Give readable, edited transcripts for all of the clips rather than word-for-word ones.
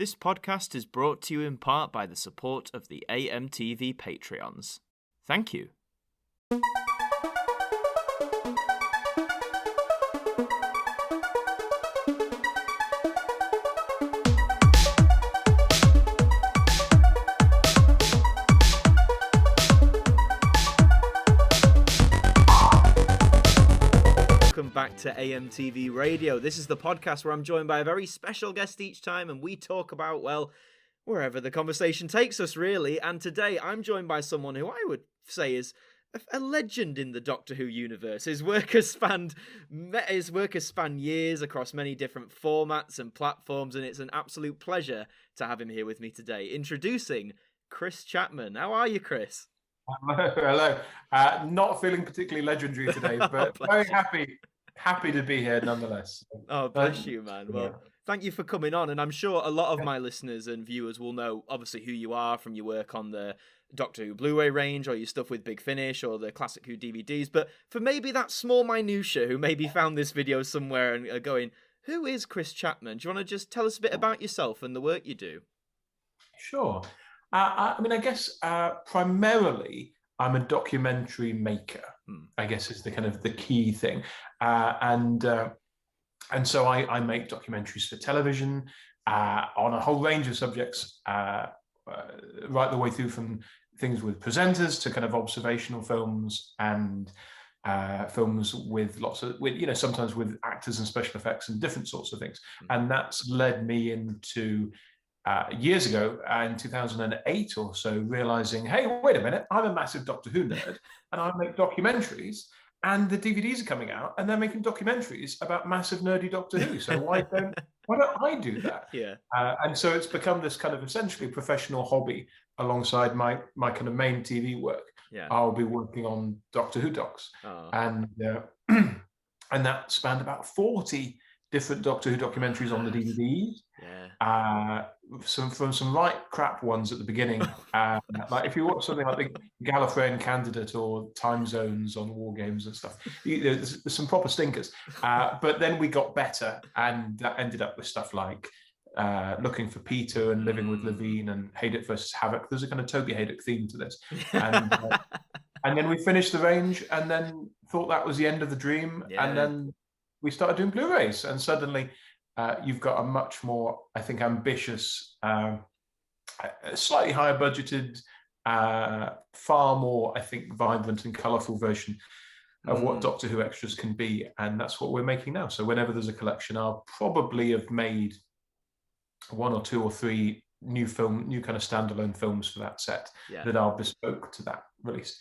This podcast is brought to you in part by the support of the AMTV Patreons. Thank you. Welcome back to AMTV Radio. This is the podcast where I'm joined by a very special guest each time, and we talk about, well, wherever the conversation takes us, really. And today I'm joined by someone who I would say is a legend in the Doctor Who universe. His work has spanned years across many different formats and platforms, and it's an absolute pleasure to have him here with me today. Introducing Chris Chapman. How are you, Chris? Hello. Not feeling particularly legendary today, but very happy to be here nonetheless. Oh, bless you, man. Well, thank you for coming on. And I'm sure a lot of my listeners and viewers will know, obviously, who you are from your work on the Doctor Who Blu-Ray range, or your stuff with Big Finish, or the Classic Who DVDs. But for maybe that small minutia who maybe found this video somewhere and are going, who is Chris Chapman? Do you want to just tell us a bit about yourself and the work you do? Sure. I guess primarily I'm a documentary maker. I guess is the key thing, and so I make documentaries for television on a whole range of subjects, right the way through from things with presenters to kind of observational films and films with sometimes with actors and special effects and different sorts of things, and that's led me into. Years ago, in 2008 or so, realizing, hey, wait a minute, I'm a massive Doctor Who nerd, and I make documentaries, and the DVDs are coming out, and they're making documentaries about massive nerdy Doctor Who. So why don't I do that? Yeah. And so it's become this kind of essentially professional hobby alongside my kind of main TV work. Yeah. I'll be working on Doctor Who docs, and that spanned about 40 different Doctor Who documentaries on the DVDs. Yeah. Some right crap ones at the beginning. Like if you watch something like the Gallifreyan Candidate or Time Zones on War Games and stuff, there's some proper stinkers. But then we got better, and that ended up with stuff like Looking for Peter and Living with Levine and Haydock versus Havoc. There's a kind of Toby Haydock theme to this. And then we finished the range, and then thought that was the end of the dream. Yeah. And then we started doing Blu-rays, and suddenly you've got a much more, I think, ambitious, slightly higher budgeted, far more, I think, vibrant and colourful version of what Doctor Who extras can be, and that's what we're making now. So whenever there's a collection, I'll probably have made 1 or 2 or 3 new kind of standalone films for that set that are bespoke to that release.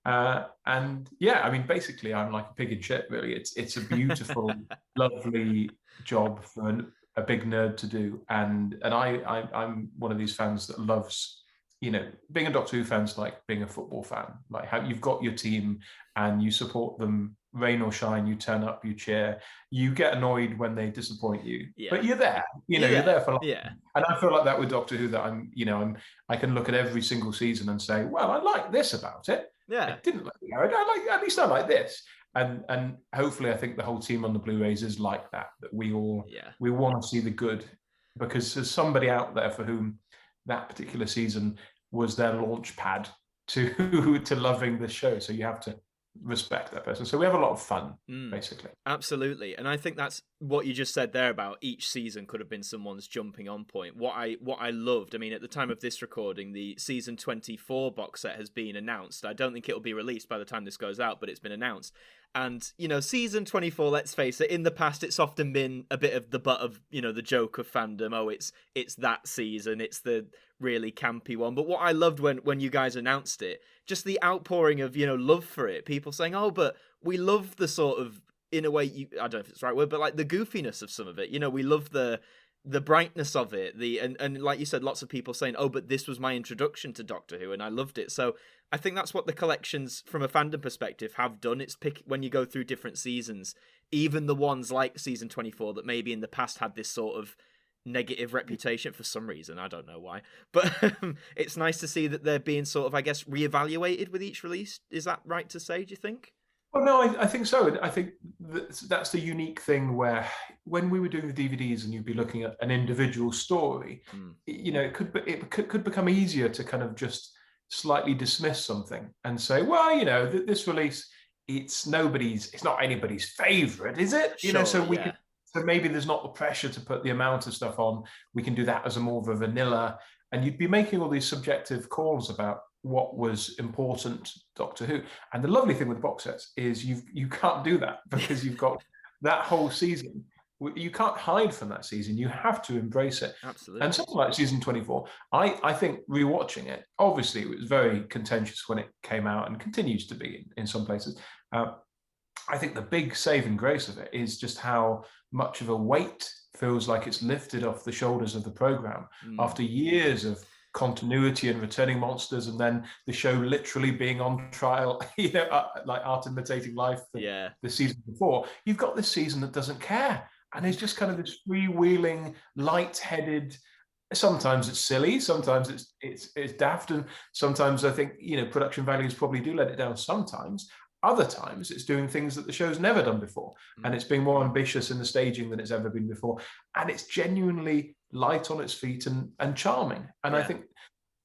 And yeah, I mean, basically, I'm like a pig in shit, really. It's a beautiful, lovely job for a big nerd to do, and I'm one of these fans that loves, being a Doctor Who fan's like being a football fan. Like how you've got your team and you support them, rain or shine. You turn up, you cheer, you get annoyed when they disappoint you, but you're there. You're there for life. Yeah. And I feel like that with Doctor Who, that I can look at every single season and say, well, I like this about it. Yeah, I didn't like the Arrow. At least I like this, and hopefully, I think the whole team on the Blu-rays is like that. That we want to see the good, because there's somebody out there for whom that particular season was their launch pad to loving the show. So you have to respect that person. So we have a lot of fun, basically. Absolutely. And I think that's what you just said there about each season could have been someone's jumping on point. What I loved, I mean, at the time of this recording, the season 24 box set has been announced. I don't think it'll be released by the time this goes out, but it's been announced. And, season 24, let's face it, in the past, it's often been a bit of the butt of, the joke of fandom. Oh, it's that season. It's the really campy one. But what I loved when you guys announced it, just the outpouring of, love for it. People saying, oh, but we love the sort of, in a way, I don't know if it's the right word, but like the goofiness of some of it. We love the brightness of it. And like you said, lots of people saying, oh, but this was my introduction to Doctor Who, and I loved it. So I think that's what the collections, from a fandom perspective, have done. It's when you go through different seasons, even the ones like season 24 that maybe in the past had this sort of negative reputation for some reason. I don't know why. But it's nice to see that they're being sort of, I guess, reevaluated with each release. Is that right to say, do you think? Well, no, I think so. I think that's the unique thing where when we were doing the DVDs and you'd be looking at an individual story, it could become easier to kind of just slightly dismiss something and say, well, this release, it's not anybody's favorite, is it? Sure, So maybe there's not the pressure to put the amount of stuff on. We can do that as a more of a vanilla, and you'd be making all these subjective calls about what was important Doctor Who. And the lovely thing with box sets is you can't do that because you've got that whole season. You can't hide from that season. You have to embrace it. Absolutely. And something like season 24, I think rewatching it, obviously it was very contentious when it came out and continues to be in some places. I think the big saving grace of it is just how much of a weight feels like it's lifted off the shoulders of the program after years of continuity and returning monsters, and then the show literally being on trial, like art imitating life. The season before, you've got this season that doesn't care, and it's just kind of this freewheeling, light-headed. Sometimes it's silly, sometimes it's daft, and sometimes I think production values probably do let it down. Sometimes. Other times it's doing things that the show's never done before, and it's being more ambitious in the staging than it's ever been before, and it's genuinely light on its feet and charming. And I think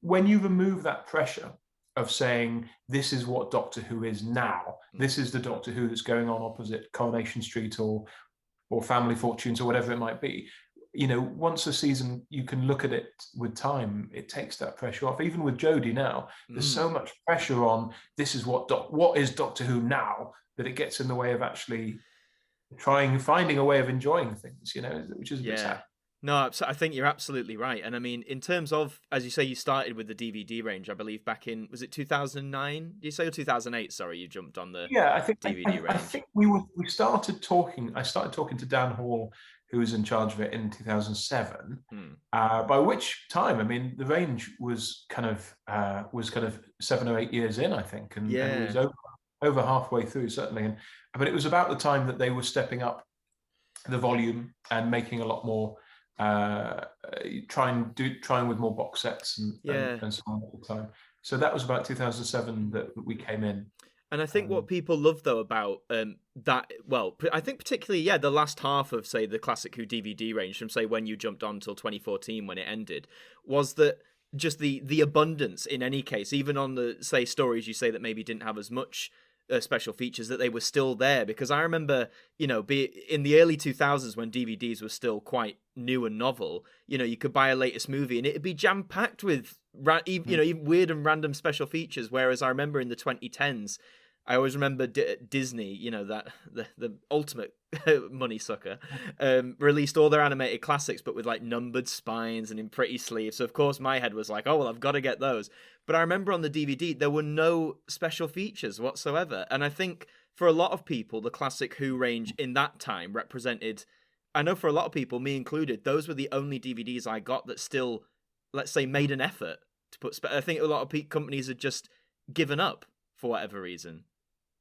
when you remove that pressure of saying this is what Doctor Who is now, this is the Doctor Who that's going on opposite Coronation Street or Family Fortunes or whatever it might be, once a season you can look at it with time, it takes that pressure off. Even with Jodie now, there's so much pressure on this is what is Doctor Who now, that it gets in the way of actually finding a way of enjoying things, which is a bit sad. No, I think you're absolutely right. And I mean, in terms of, as you say, you started with the DVD range, I believe back in, was it 2009? Did you say, or 2008? Sorry, you jumped on the DVD range. I think I started talking to Dan Hall, who was in charge of it in 2007. By which time, I mean, the range was kind of 7 or 8 years in, I think, and it was over halfway through, certainly. But it was about the time that they were stepping up the volume and making a lot more, trying with more box sets and so on at the time. So that was about 2007 that we came in. And I think what people love, though, about that, well, I think particularly, the last half of, say, the Classic Who DVD range, from, say, when you jumped on till 2014 when it ended, was that just the abundance in any case, even on the, say, stories you say that maybe didn't have as much special features, that they were still there. Because I remember, in the early 2000s when DVDs were still quite new and novel, you could buy a latest movie and it'd be jam-packed with, even weird and random special features. Whereas I remember in the 2010s, I always remember Disney, that the ultimate money sucker, released all their animated classics, but with like numbered spines and in pretty sleeves. So of course my head was like, oh, well, I've got to get those. But I remember on the DVD, there were no special features whatsoever. And I think for a lot of people, the Classic Who range in that time represented, I know for a lot of people, me included, those were the only DVDs I got that still, let's say, made an effort to put. I think a lot of companies had just given up for whatever reason.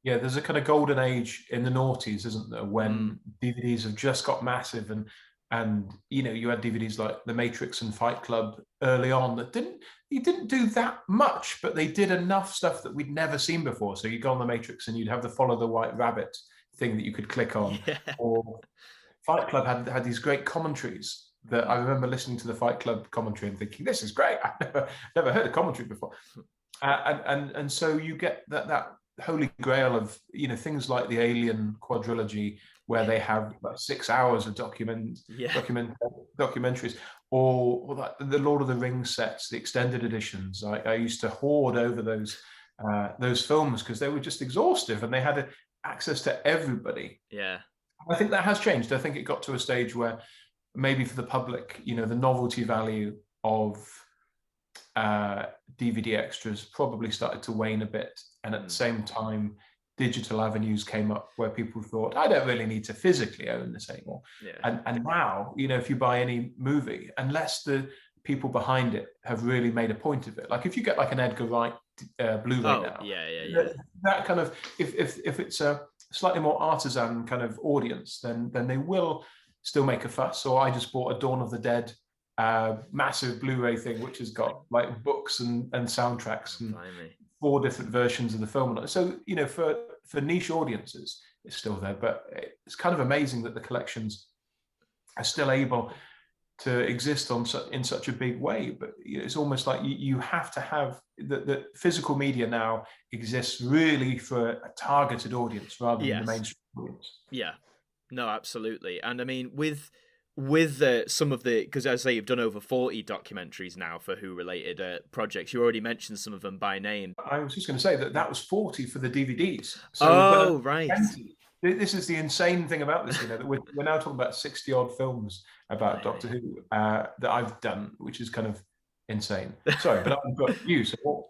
Yeah, there's a kind of golden age in the noughties, isn't there, when DVDs have just got massive, and you had DVDs like The Matrix and Fight Club early on that didn't do that much, but they did enough stuff that we'd never seen before. So you go on The Matrix and you'd have the Follow the White Rabbit thing that you could click on, or Fight Club had these great commentaries that I remember listening to the Fight Club commentary and thinking, this is great. I've never heard a commentary before, and so you get that holy grail of things like the Alien quadrilogy, where they have about 6 hours of documentaries, or like the Lord of the Rings sets, the extended editions. I used to hoard over those films because they were just exhaustive, and they had access to everybody. I think that has changed. I think it got to a stage where maybe for the public, the novelty value of DVD extras probably started to wane a bit, and at the same time digital avenues came up where people thought, I don't really need to physically own this anymore. And now, if you buy any movie, unless the people behind it have really made a point of it, like if you get like an Edgar Wright Blu-ray now, that kind of, if it's a slightly more artisan kind of audience, then they will still make a fuss. Or I just bought a Dawn of the Dead massive Blu-ray thing, which has got like books and soundtracks and 4 different versions of the film. So for niche audiences, it's still there. But it's kind of amazing that the collections are still able to exist in such a big way. But it's almost like you have to have the physical media now exists really for a targeted audience rather than the mainstream audience. Yeah, no, absolutely. And I mean, with some of the, because as I say, you've done over 40 documentaries now for Who related projects. You already mentioned some of them by name. I was just going to say that was 40 for the DVDs. So right. 20. This is the insane thing about this, that we're now talking about 60 odd films about Doctor Who that I've done, which is kind of insane. Sorry, but I've got you. So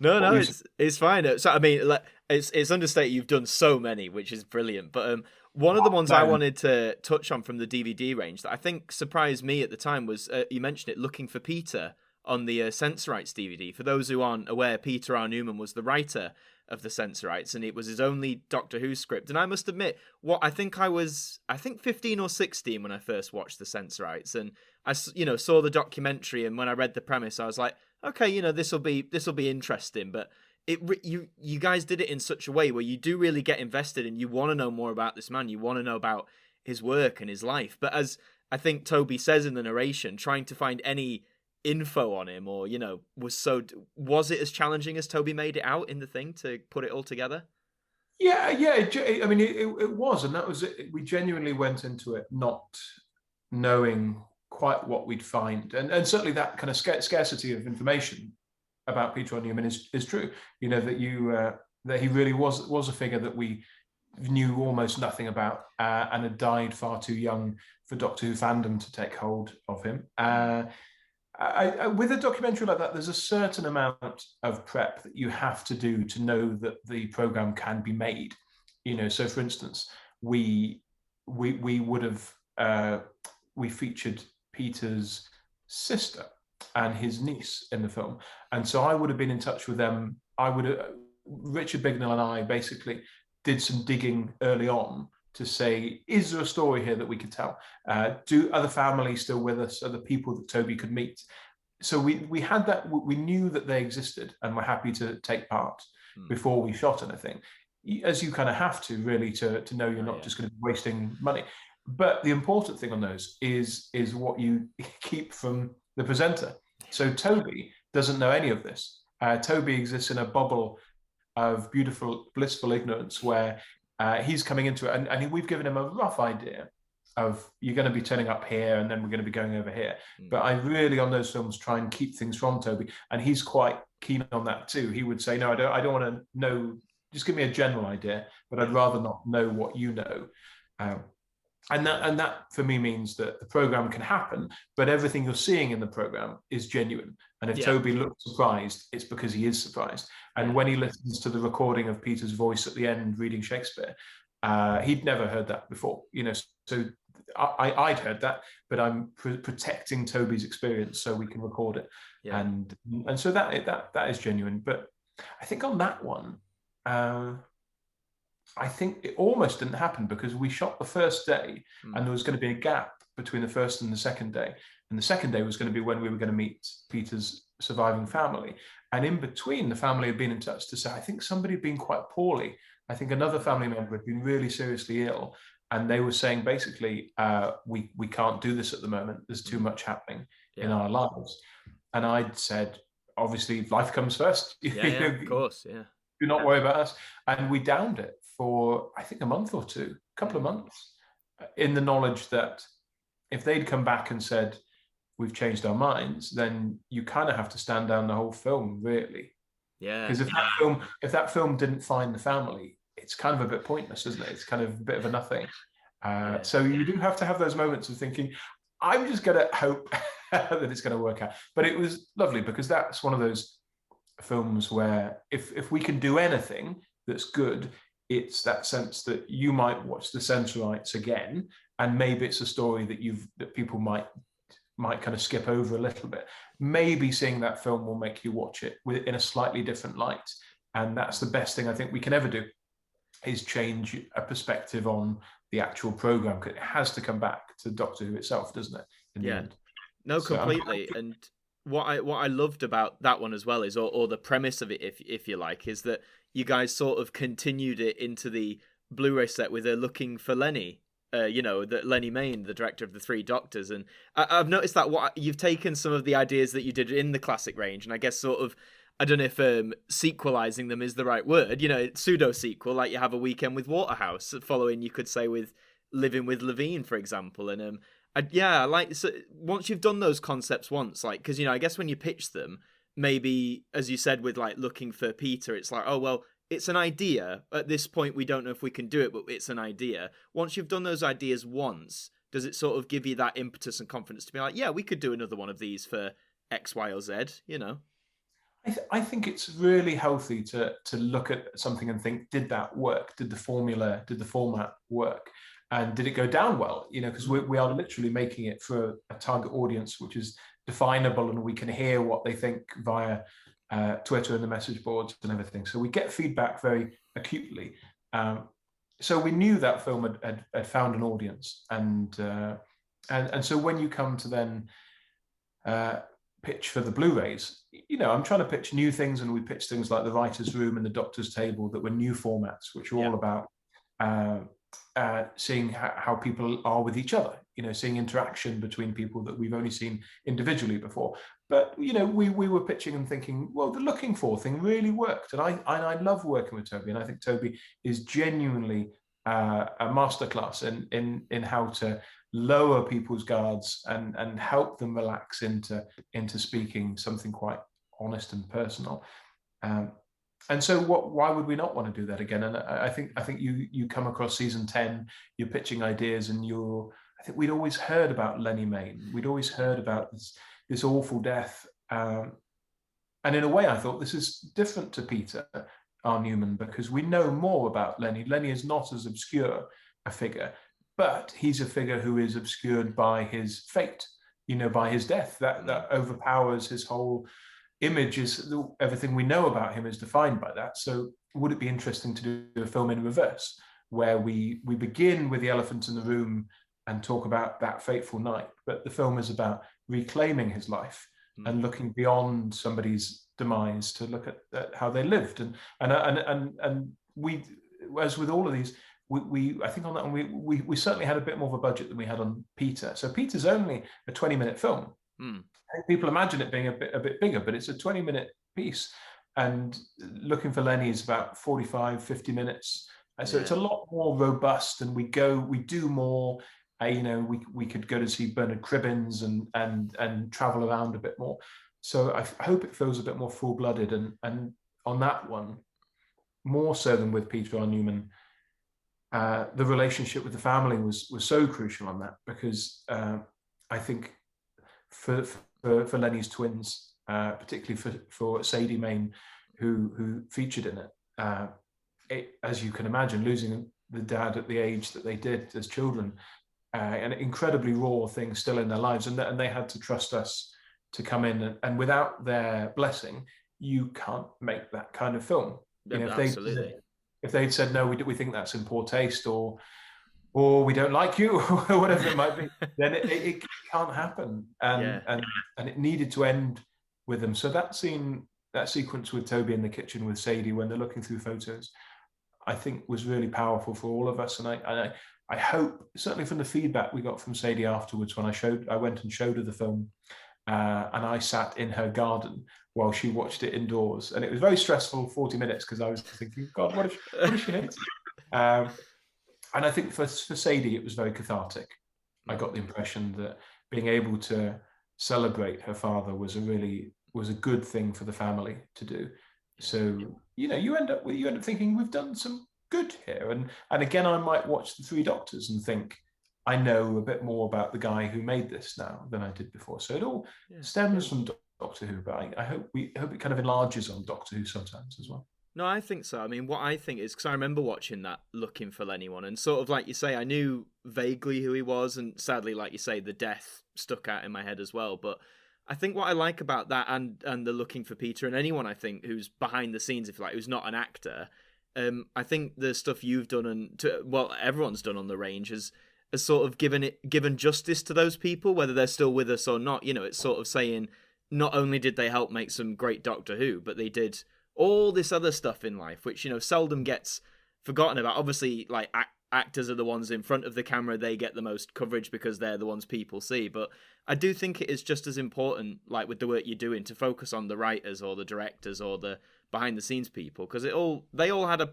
No, it's fine. So I mean, it's understated. You've done so many, which is brilliant. But one of the ones I wanted to touch on from the DVD range that I think surprised me at the time was you mentioned it, Looking for Peter on the Sensorites DVD. For those who aren't aware, Peter R. Newman was the writer of the Sensorites, and it was his only Doctor Who script. And I must admit, I think 15 or 16 when I first watched the Sensorites, and I saw the documentary, and when I read the premise, I was like, okay, this will be interesting. But you guys did it in such a way where you do really get invested, and you want to know more about this man. You want to know about his work and his life. But as I think Toby says in the narration, trying to find any info on him or was it as challenging as Toby made it out in the thing to put it all together? I mean it was, and that was it. We genuinely went into it not knowing quite what we'd find, and certainly that kind of scarcity of information about Peter R. Newman is true. That he really was a figure that we knew almost nothing about, and had died far too young for Doctor Who fandom to take hold of him. With a documentary like that, there's a certain amount of prep that you have to do to know that the program can be made. So for instance, we would have we featured Peter's sister and his niece in the film, and so I would have been in touch with them. Richard Bignell and I basically did some digging early on to say, is there a story here that we could tell? Do other families still with us? Are the people that Toby could meet? So we had that. We knew that they existed and were happy to take part before we shot anything, as you kind of have to really to know you're not just going to be wasting money. But the important thing on those is what you keep from the presenter. So Toby doesn't know any of this. Toby exists in a bubble of beautiful, blissful ignorance where he's coming into it, and we've given him a rough idea of, you're going to be turning up here and then we're going to be going over here. But I really, on those films, try and keep things from Toby, and he's quite keen on that too. He would say, no, I don't want to know, just give me a general idea, but I'd rather not know what you know. And that for me means that the program can happen, but everything you're seeing in the program is genuine. And if Toby looks surprised, it's because he is surprised. And when he listens to the recording of Peter's voice at the end reading Shakespeare, he'd never heard that before. So I'd heard that, but I'm protecting Toby's experience so we can record it. And so that is genuine. But I think on that one, I think it almost didn't happen because we shot the first day and there was going to be a gap between the first and the second day. And the second day was going to be when we were going to meet Peter's surviving family. And in between, the family had been in touch to say, I think somebody had been quite poorly. I think another family member had been really seriously ill. And they were saying, basically, we can't do this at the moment. There's too much happening in our lives. And I'd said, obviously, life comes first. Of course, Do not worry about us. And we downed it for, I think, a month or two, a couple of months, in the knowledge that if they'd come back and said, we've changed our minds, then you kind of have to stand down the whole film, really. Because if that film didn't find the family, it's kind of a bit pointless, isn't it? It's kind of a bit of a nothing. So you do have to have those moments of thinking, I'm just going to hope that it's going to work out. But it was lovely because that's one of those films where if we can do anything that's good, it's that sense that you might watch the Sensorites again, and maybe it's a story that people might kind of skip over a little bit. Maybe seeing that film will make you watch it in a slightly different light. And that's the best thing I think we can ever do, is change a perspective on the actual program. It has to come back to Doctor Who itself, doesn't it? In the end. No, completely. And what I loved about that one as well is, or the premise of it, if you like, is that you guys sort of continued it into the Blu-ray set with Looking for Lenny. That Lenny Mayne, the director of the Three Doctors, and I've noticed that you've taken some of the ideas that you did in the classic range, and I guess sort of, I don't know if sequelizing them is the right word. Pseudo sequel, like you have A Weekend with Waterhouse, following, you could say, with Living with Levine, for example, and I like, so once you've done those concepts once, like, because I guess when you pitch them, maybe as you said with like Looking for Peter, it's like, oh well, it's an idea. At this point, we don't know if we can do it, but it's an idea. Once you've done those ideas once, does it sort of give you that impetus and confidence to be like, yeah, we could do another one of these for X, Y, or Z, I think it's really healthy to look at something and think, did that work? Did the format work? And did it go down well? Because we are literally making it for a target audience, which is definable, and we can hear what they think via Twitter and the message boards and everything. So we get feedback very acutely. So we knew that film had found an audience, and so when you come to then pitch for the Blu-rays, I'm trying to pitch new things, and we pitch things like the writer's room and the doctor's table that were new formats, which are all about seeing how people are with each other, seeing interaction between people that we've only seen individually before. But, we were pitching and thinking, well, the looking for thing really worked. And I love working with Toby. And I think Toby is genuinely a masterclass in how to lower people's guards and help them relax into speaking something quite honest and personal. And so why would we not want to do that again? And I think you come across season 10, you're pitching ideas, and I think we'd always heard about Lenny Mayne. We'd always heard about this awful death. And in a way, I thought this is different to Peter R. Newman, because we know more about Lenny. Lenny is not as obscure a figure, but he's a figure who is obscured by his fate, by his death. That overpowers his whole image. Is everything we know about him is defined by that. So would it be interesting to do a film in reverse, where we begin with the elephant in the room and talk about that fateful night, but the film is about reclaiming his life and looking beyond somebody's demise to look at how they lived. And we, as with all of these, I think on that one we certainly had a bit more of a budget than we had on Peter. So Peter's only a 20-minute film. I think people imagine it being a bit bigger, but it's a 20-minute piece. And Looking for Lenny is about 45, 50 minutes. So it's a lot more robust, and we do more. We could go to see Bernard Cribbins and travel around a bit more. So I hope it feels a bit more full-blooded. And on that one, more so than with Peter R. Newman, the relationship with the family was so crucial on that, because I think for Lenny's twins, particularly for Sadie Mayne, who featured in it, as you can imagine, losing the dad at the age that they did as children, an incredibly raw thing still in their lives, and they had to trust us to come in, and without their blessing, you can't make that kind of film. Absolutely. If they'd said no, we think that's in poor taste, or we don't like you, or whatever it might be, then it can't happen. And it needed to end with them. So that sequence with Toby in the kitchen with Sadie when they're looking through photos, I think was really powerful for all of us. And I hope, certainly from the feedback we got from Sadie afterwards, when I went and showed her the film, and I sat in her garden while she watched it indoors. And it was very stressful 40 minutes, because I was thinking, God, what if she hates it? And I think for Sadie, it was very cathartic. I got the impression that being able to celebrate her father was a good thing for the family to do. So, you end up thinking, we've done some good here. And again, I might watch The Three Doctors and think, I know a bit more about the guy who made this now than I did before. So it all stems from Doctor Who, but I hope it kind of enlarges on Doctor Who sometimes as well. No, I think so. I mean, what I think is, because I remember watching that Looking for Lenny one, and sort of like you say, I knew vaguely who he was, and sadly, like you say, the death stuck out in my head as well. But I think what I like about that and the Looking for Peter, and anyone I think who's behind the scenes, if you like, who's not an actor, I think the stuff you've done and everyone's done on the range has sort of given justice to those people, whether they're still with us or not. It's sort of saying, not only did they help make some great Doctor Who, but they did all this other stuff in life, which, seldom gets forgotten about. Obviously, like, actors are the ones in front of the camera, they get the most coverage because they're the ones people see. But I do think it is just as important, like with the work you're doing, to focus on the writers or the directors or the behind the scenes people, because they all had a,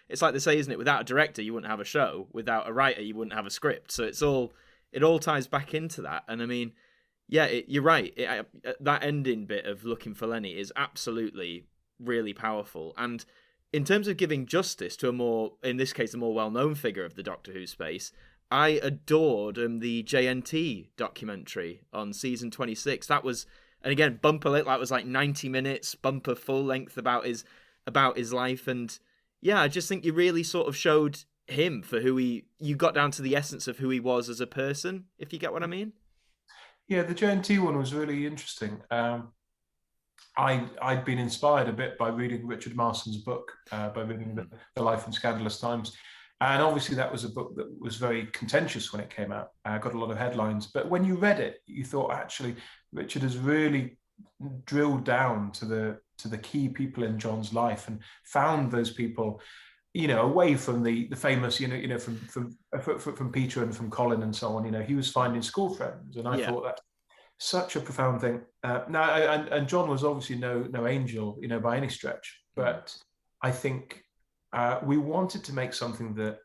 it's like they say, isn't it? Without a director, you wouldn't have a show. Without a writer, you wouldn't have a script. So it all ties back into that. And I mean, yeah, you're right. That ending bit of looking for Lenny is absolutely really powerful. And in terms of giving justice to in this case, a more well-known figure of the Doctor Who space, I adored the JNT documentary on season 26. That was, and again, bumper length, that was like 90 minutes, bumper full length about his life. And yeah, I just think you really sort of showed him for you got down to the essence of who he was as a person, if you get what I mean. Yeah, the JNT one was really interesting. I'd been inspired a bit by reading Richard Marston's book, by reading the Life in Scandalous Times. And obviously that was a book that was very contentious when it came out. Got a lot of headlines. But when you read it, you thought, actually, Richard has really drilled down to the key people in John's life and found those people, away from the famous, from Peter and from Colin and so on. He was finding school friends. And I thought that's such a profound thing. And John was obviously no angel, by any stretch. But I think we wanted to make something that,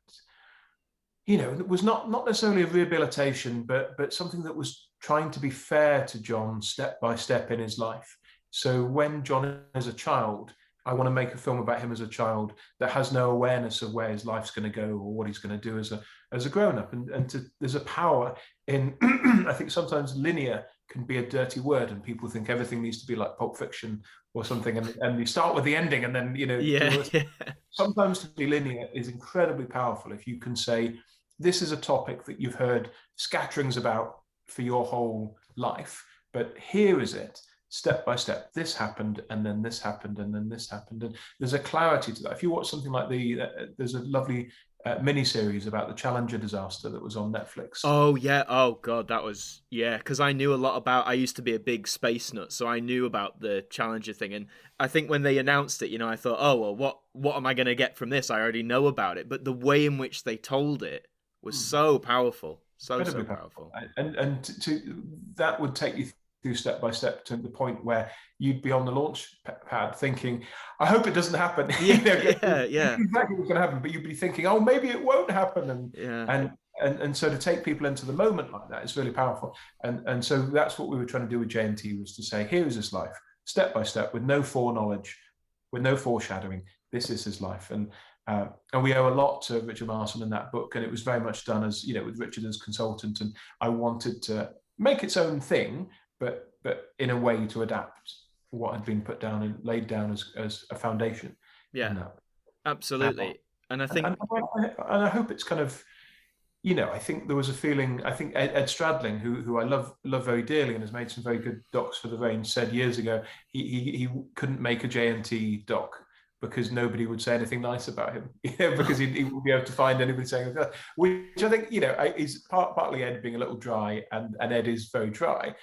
that was not necessarily a rehabilitation, but something that was trying to be fair to John step by step in his life. So when John is a child, I want to make a film about him as a child that has no awareness of where his life's going to go or what he's going to do as a grown-up. And there's a power in, I think sometimes linear can be a dirty word, and people think everything needs to be like Pulp Fiction or something, and you start with the ending and then sometimes to be linear is incredibly powerful if you can say, this is a topic that you've heard scatterings about for your whole life, but here is it, step by step. This happened, and then this happened, and then this happened, and there's a clarity to that. If you watch something like there's a lovely mini-series about the Challenger disaster that was on Netflix. Oh yeah, oh god, that was, because I knew a lot about, I used to be a big space nut, so I knew about the Challenger thing, and I think when they announced it, I thought, oh well, what am I going to get from this? I already know about it, but the way in which they told it was so powerful, so powerful. And to that would take you through step by step to the point where you'd be on the launch pad thinking, I hope it doesn't happen. Yeah. Exactly what's going to happen, but you'd be thinking, oh, maybe it won't happen. And so to take people into the moment like that is really powerful. And so that's what we were trying to do with JNT, was to say, here is his life, step by step, with no foreknowledge, with no foreshadowing. This is his life. And we owe a lot to Richard Marston in that book. And it was very much done as, with Richard as consultant. And I wanted to make its own thing, but in a way to adapt what had been put down and laid down as a foundation. Absolutely. And I think, and I hope it's kind of, I think there was a feeling, I think Ed Stradling, who I love very dearly and has made some very good docs for the Range, said years ago he couldn't make a JNT doc because nobody would say anything nice about him, because he wouldn't be able to find anybody saying that, which I think, is partly Ed being a little dry, and Ed is very dry.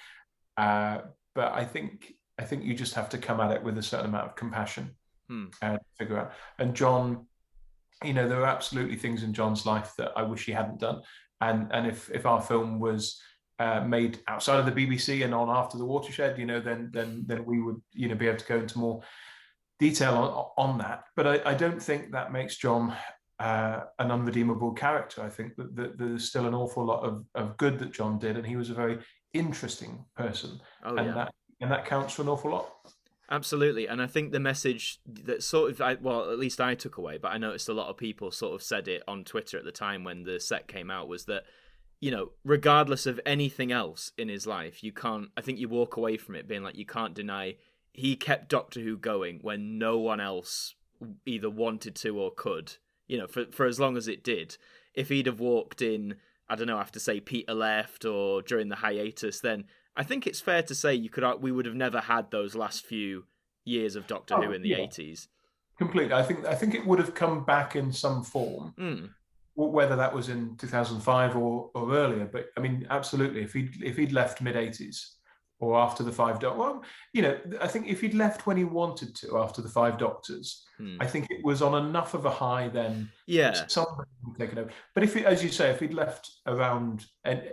But I think you just have to come at it with a certain amount of compassion and figure out. And John, there are absolutely things in John's life that I wish he hadn't done. And if our film was made outside of the BBC and on After the Watershed, then we would, be able to go into more detail on that. But I don't think that makes John an unredeemable character. I think that there's still an awful lot of good that John did, and he was a very interesting person, that counts for an awful lot. Absolutely. And I think the message that sort of, at least I took away, but I noticed a lot of people sort of said it on Twitter at the time when the set came out, was that, regardless of anything else in his life, I think you walk away from it being like, you can't deny he kept Doctor Who going when no one else either wanted to or could, for as long as it did. If he'd have walked in, I don't know, after say Peter left or during the hiatus, then I think it's fair to say we would have never had those last few years of Doctor Who in the 80s. Completely. I think it would have come back in some form, whether that was in 2005 or earlier. But I mean, absolutely, if he'd left mid 80s, or after the Five Doctors. Well, I think if he'd left when he wanted to after the Five Doctors, I think it was on enough of a high then. Yeah. Somebody would take it over. But as you say, if he'd left around and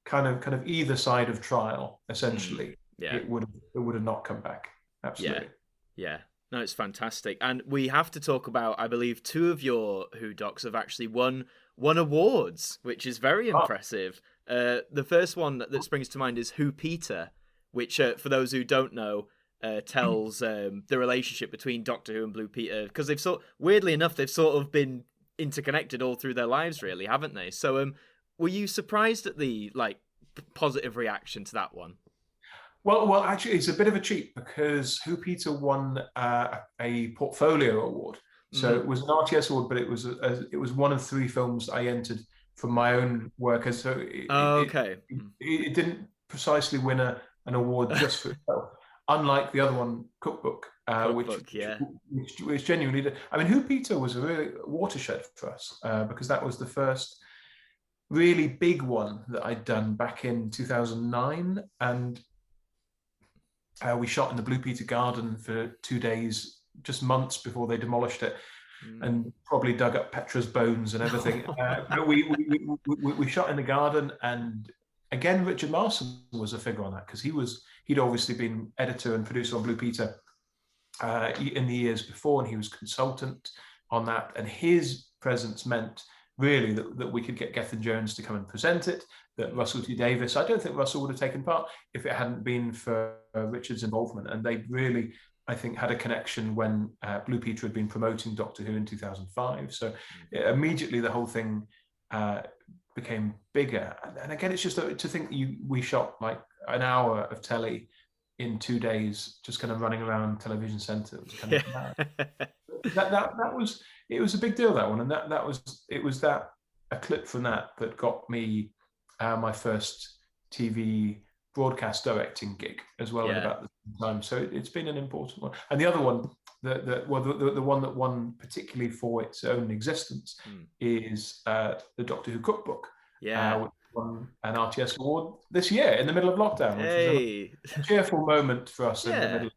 kind of either side of trial, essentially, it would have not come back. Absolutely. Yeah. No, it's fantastic. And we have to talk about, I believe, 2 of your Who docs have actually won awards, which is very impressive. The first one that springs to mind is Who Peter, which, for those who don't know, tells the relationship between Doctor Who and Blue Peter, because weirdly enough, they've sort of been interconnected all through their lives, really, haven't they? So, were you surprised at the positive reaction to that one? Well, actually, it's a bit of a cheat because Who Peter won a portfolio award. So it was an RTS award, but it was one of 3 films I entered from my own work. And so it didn't precisely win an award just for itself. Unlike the other one, Cookbook, which genuinely did. I mean, Who Peter was a really watershed for us because that was the first really big one that I'd done back in 2009. And we shot in the Blue Peter Garden for 2 days, just months before they demolished it, and probably dug up Petra's bones and everything. But we shot in the garden, and again, Richard Marson was a figure on that because he'd obviously been editor and producer on Blue Peter in the years before, and he was consultant on that, and his presence meant really that we could get Gethin Jones to come and present it, that Russell T Davies, I don't think Russell would have taken part if it hadn't been for Richard's involvement. And they really, I think, had a connection when Blue Peter had been promoting Doctor Who in 2005. So immediately the whole thing became bigger. And again, it's just to think we shot like an hour of telly in 2 days, just kind of running around Television Centre. It was kind of mad. It was a big deal, that one, and it was a clip from that got me my first TV broadcast directing gig as well at about the same time. So it's been an important one. And the other one, the one that won particularly for its own existence is the Doctor Who Cookbook. Which won an RTS award this year in the middle of lockdown, which was a cheerful moment for us in the middle of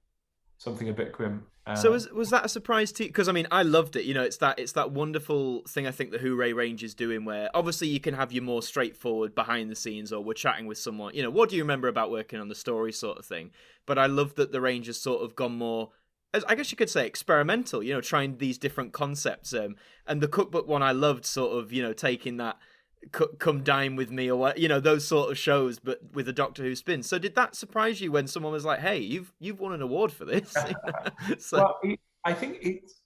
something a bit grim. So was that a surprise to you? Because I mean, I loved it. It's that wonderful thing I think the Hooray range is doing, where obviously you can have your more straightforward behind the scenes, or we're chatting with someone. What do you remember about working on the story sort of thing? But I love that the range has sort of gone more, as I guess you could say, experimental. Trying these different concepts. And the Cookbook one I loved, sort of taking that Come Dine With Me or what, those sort of shows, but with a Doctor Who spin. So did that surprise you when someone was like, hey, you've won an award for this? Well, I think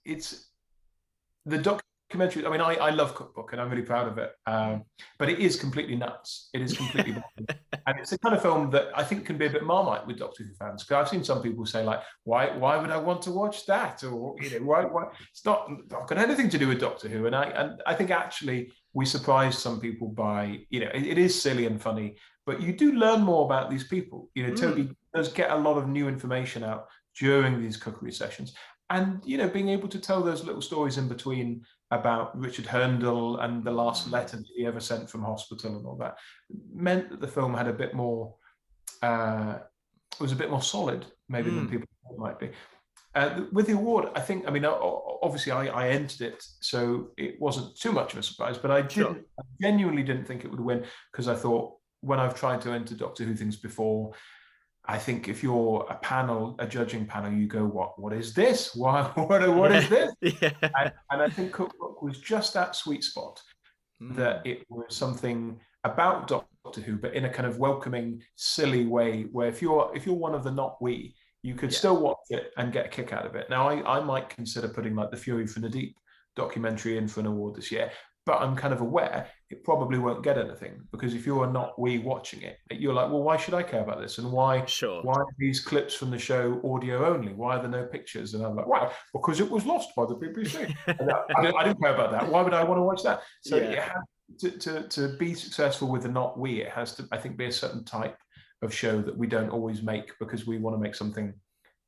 it's the documentary. I mean, I love Cookbook and I'm really proud of it, but it is completely nuts. It is completely and it's the kind of film that I think can be a bit Marmite with Doctor Who fans, because I've seen some people say like, why would I want to watch that? Or why it's not got anything to do with Doctor Who. And I think actually we surprised some people by, it is silly and funny, but you do learn more about these people. Toby does get a lot of new information out during these cookery sessions. And, being able to tell those little stories in between about Richard Herndl and the last letter that he ever sent from hospital and all that meant that the film had a bit more, was a bit more solid maybe than people thought it might be. With the award, I think, obviously I entered it, so it wasn't too much of a surprise, but I genuinely didn't think it would win, because I thought when I've tried to enter Doctor Who things before, I think if you're a judging panel, you go, what is this? What is this? And I think Cookbook was just that sweet spot that it was something about Doctor Who, but in a kind of welcoming, silly way, where if you're one of the not we, you could still watch it and get a kick out of it. Now, I might consider putting like the Fury from the Deep documentary in for an award this year, but I'm kind of aware it probably won't get anything, because if you're not we watching it, you're like, well, why should I care about this? And why are these clips from the show audio only? Why are there no pictures? And I'm like, wow, because it was lost by the BBC. I didn't care about that. Why would I want to watch that? So it has to be successful with the not we, it has to, I think, be a certain type of show that we don't always make, because we want to make something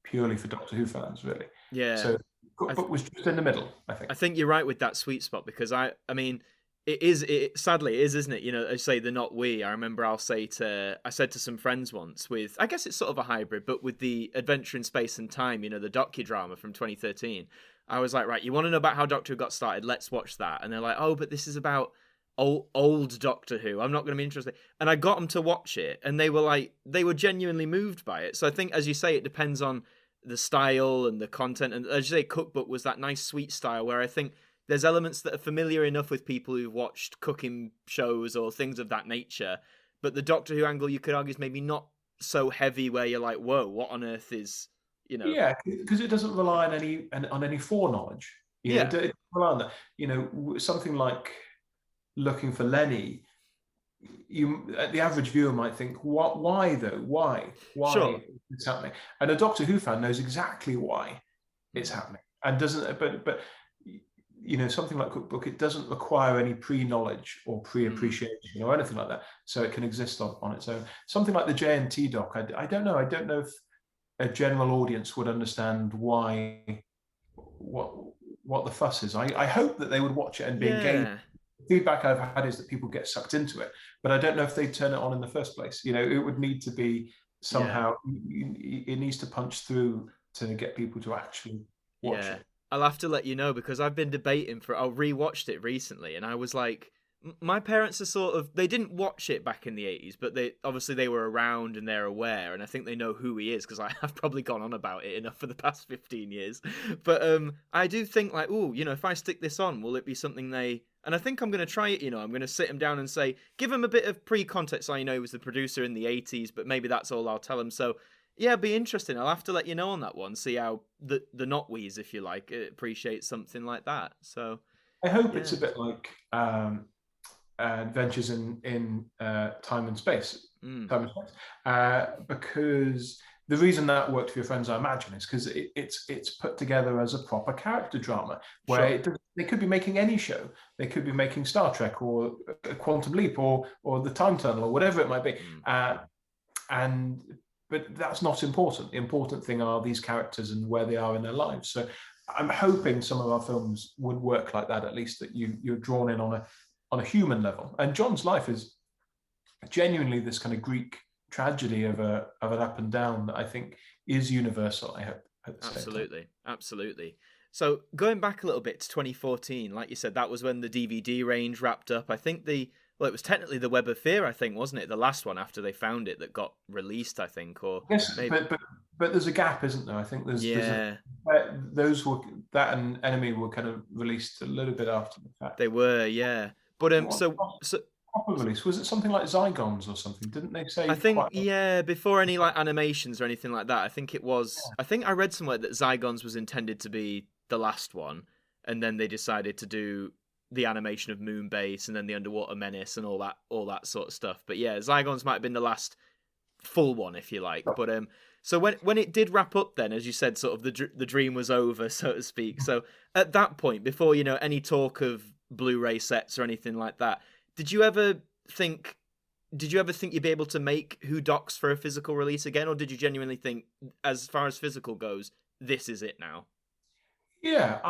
purely for Doctor Who fans, really. Yeah. So Cookbook was just in the middle, I think. I think you're right with that sweet spot, because I mean, It is. It sadly it is, isn't it? You know, I say they're not we. I remember I said to some friends once with, I guess it's sort of a hybrid, but with the Adventure in Space and Time, you know, the docudrama from 2013. I was like, right, you want to know about how Doctor Who got started? Let's watch that. And they're like, oh, but this is about old Doctor Who. I'm not going to be interested. And I got them to watch it, and they were genuinely moved by it. So I think, as you say, it depends on the style and the content. And as you say, Cookbook was that nice sweet style where I think there's elements that are familiar enough with people who've watched cooking shows or things of that nature. But the Doctor Who angle, you could argue, is maybe not so heavy where you're like, whoa, what on earth is, you know? Yeah, because it doesn't rely on any foreknowledge. You know, Yeah. it doesn't rely on that. You know, something like Looking for Lenny, the average viewer might think, what? Why though? Why Sure. it's happening? And a Doctor Who fan knows exactly why it's happening, and doesn't. But you know, something like Cookbook, it doesn't require any pre-knowledge or pre-appreciation or anything like that, so it can exist on its own. Something like the JNT doc, I don't know. I don't know if a general audience would understand why, what the fuss is. I hope that they would watch it and be engaged. Yeah. Feedback I've had is that people get sucked into it, but I don't know if they'd turn it on in the first place. You know, it would need to be somehow, it needs to punch through to get people to actually watch it. I'll have to let you know, because I've been debating I rewatched it recently, and I was like, my parents are sort of, they didn't watch it back in the 80s, but they were around and they're aware, and I think they know who he is, because I've probably gone on about it enough for the past 15 years. But I do think, like, oh, you know, if I stick this on, will it be something they... And I think I'm going to try it, you know, I'm going to sit him down and say, give him a bit of pre-context, so I know he was the producer in the 80s, but maybe that's all I'll tell him. So yeah, it'd be interesting. I'll have to let you know on that one, see how the not we's, if you like, appreciate something like that. So I hope it's a bit like Adventures in Time and Space. Because the reason that worked for your friends, I imagine, is because it's put together as a proper character drama where they could be making any show. They could be making Star Trek or Quantum Leap or the Time Tunnel or whatever it might be. But that's not important. The important thing are these characters and where they are in their lives. So I'm hoping some of our films would work like that, at least that you're drawn in on a human level. And John's life is genuinely this kind of Greek tragedy of an up and down that I think is universal. I hope. Absolutely. So going back a little bit to 2014, like you said, that was when the DVD range wrapped up. I think it was technically the Web of Fear, I think, wasn't it? The last one after they found it that got released, I think, or yes, maybe. But there's a gap, isn't there? I think that and Enemy were kind of released a little bit after the fact. They were, yeah. But so proper release, was it something like Zygons or something? Didn't they say? I think before any like animations or anything like that. I think it was. Yeah. I think I read somewhere that Zygons was intended to be the last one, and then they decided to do the animation of Moonbase and then the Underwater Menace and all that sort of stuff. But yeah, Zygons might have been the last full one, if you like. But so when it did wrap up, then, as you said, sort of the dream was over, so to speak. So at that point, before any talk of Blu-ray sets or anything like that, did you ever think you'd be able to make Who Docs for a physical release again, or did you genuinely think, as far as physical goes, this is it now? Yeah,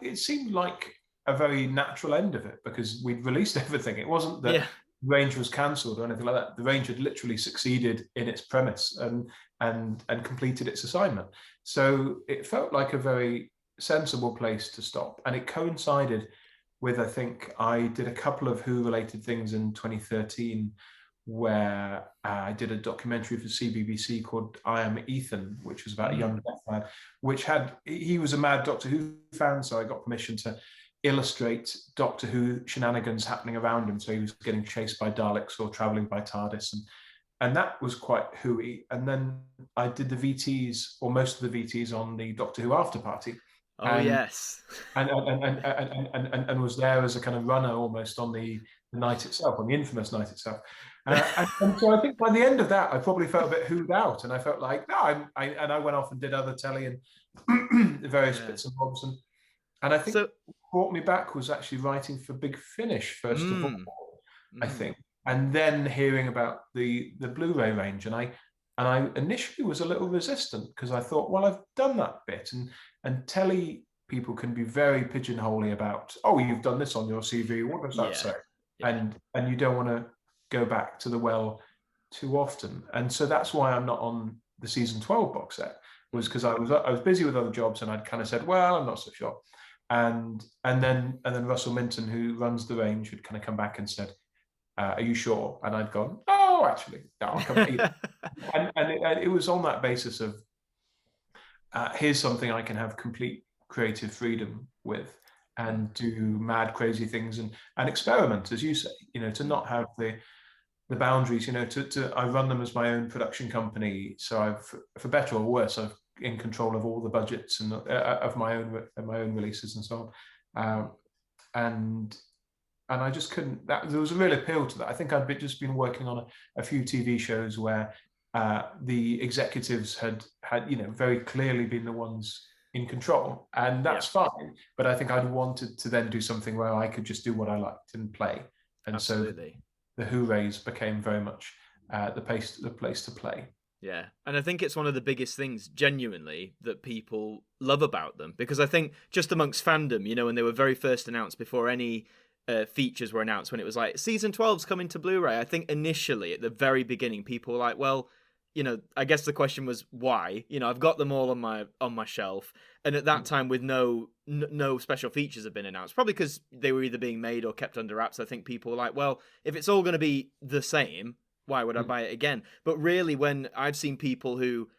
it seemed like a very natural end of it, because we'd released everything. It wasn't that the range was cancelled or anything like that. The range had literally succeeded in its premise and completed its assignment. So it felt like a very sensible place to stop. And it coincided with, I think, I did a couple of Who-related things in 2013, where I did a documentary for CBBC called I Am Ethan, which was about a young deaf lad, he was a mad Doctor Who fan, so I got permission to illustrate Doctor Who shenanigans happening around him. So he was getting chased by Daleks or traveling by TARDIS, and that was quite Who-y. And then I did the VTs, or most of the VTs, on the Doctor Who After Party. Yes. And was there as a kind of runner almost on the night itself, on the infamous night itself. And so I think by the end of that, I probably felt a bit hooed out, and I felt like, no, I went off and did other telly and various bits and bobs. And I think what brought me back was actually writing for Big Finish, first of all, I think. And then hearing about the Blu-ray range. And I initially was a little resistant, because I thought, well, I've done that bit. And telly people can be very pigeonholy about, oh, you've done this on your CV, what does that say? And you don't want to go back to the well too often. And so that's why I'm not on the season 12 box set, was because I was busy with other jobs, and I'd kind of said, well, I'm not so sure. And then Russell Minton, who runs the range, would kind of come back and said, are you sure? And I'd gone, oh, actually, no, I'll come either. and it was on that basis of, here's something I can have complete creative freedom with, and do mad, crazy things, and experiment, as you say, to not have the boundaries, I run them as my own production company. So I've, for better or worse, I've in control of all the budgets and of my own releases and so on. And I just couldn't, there was a real appeal to that. I think I'd just been working on a few TV shows where the executives had very clearly been the ones in control, and that's fine. But I think I'd wanted to then do something where I could just do what I liked and play. And Absolutely. So the Hoorays became very much the place to play. Yeah, and I think it's one of the biggest things, genuinely, that people love about them. Because I think just amongst fandom, when they were very first announced, before any features were announced, when it was like, season 12's coming to Blu-ray, I think initially, at the very beginning, people were like, well, I guess the question was why. I've got them all on my shelf, and at that time, with no special features have been announced, probably because they were either being made or kept under wraps. I think people were like, well, if it's all going to be the same, why would I buy it again? But really, when I've seen people who,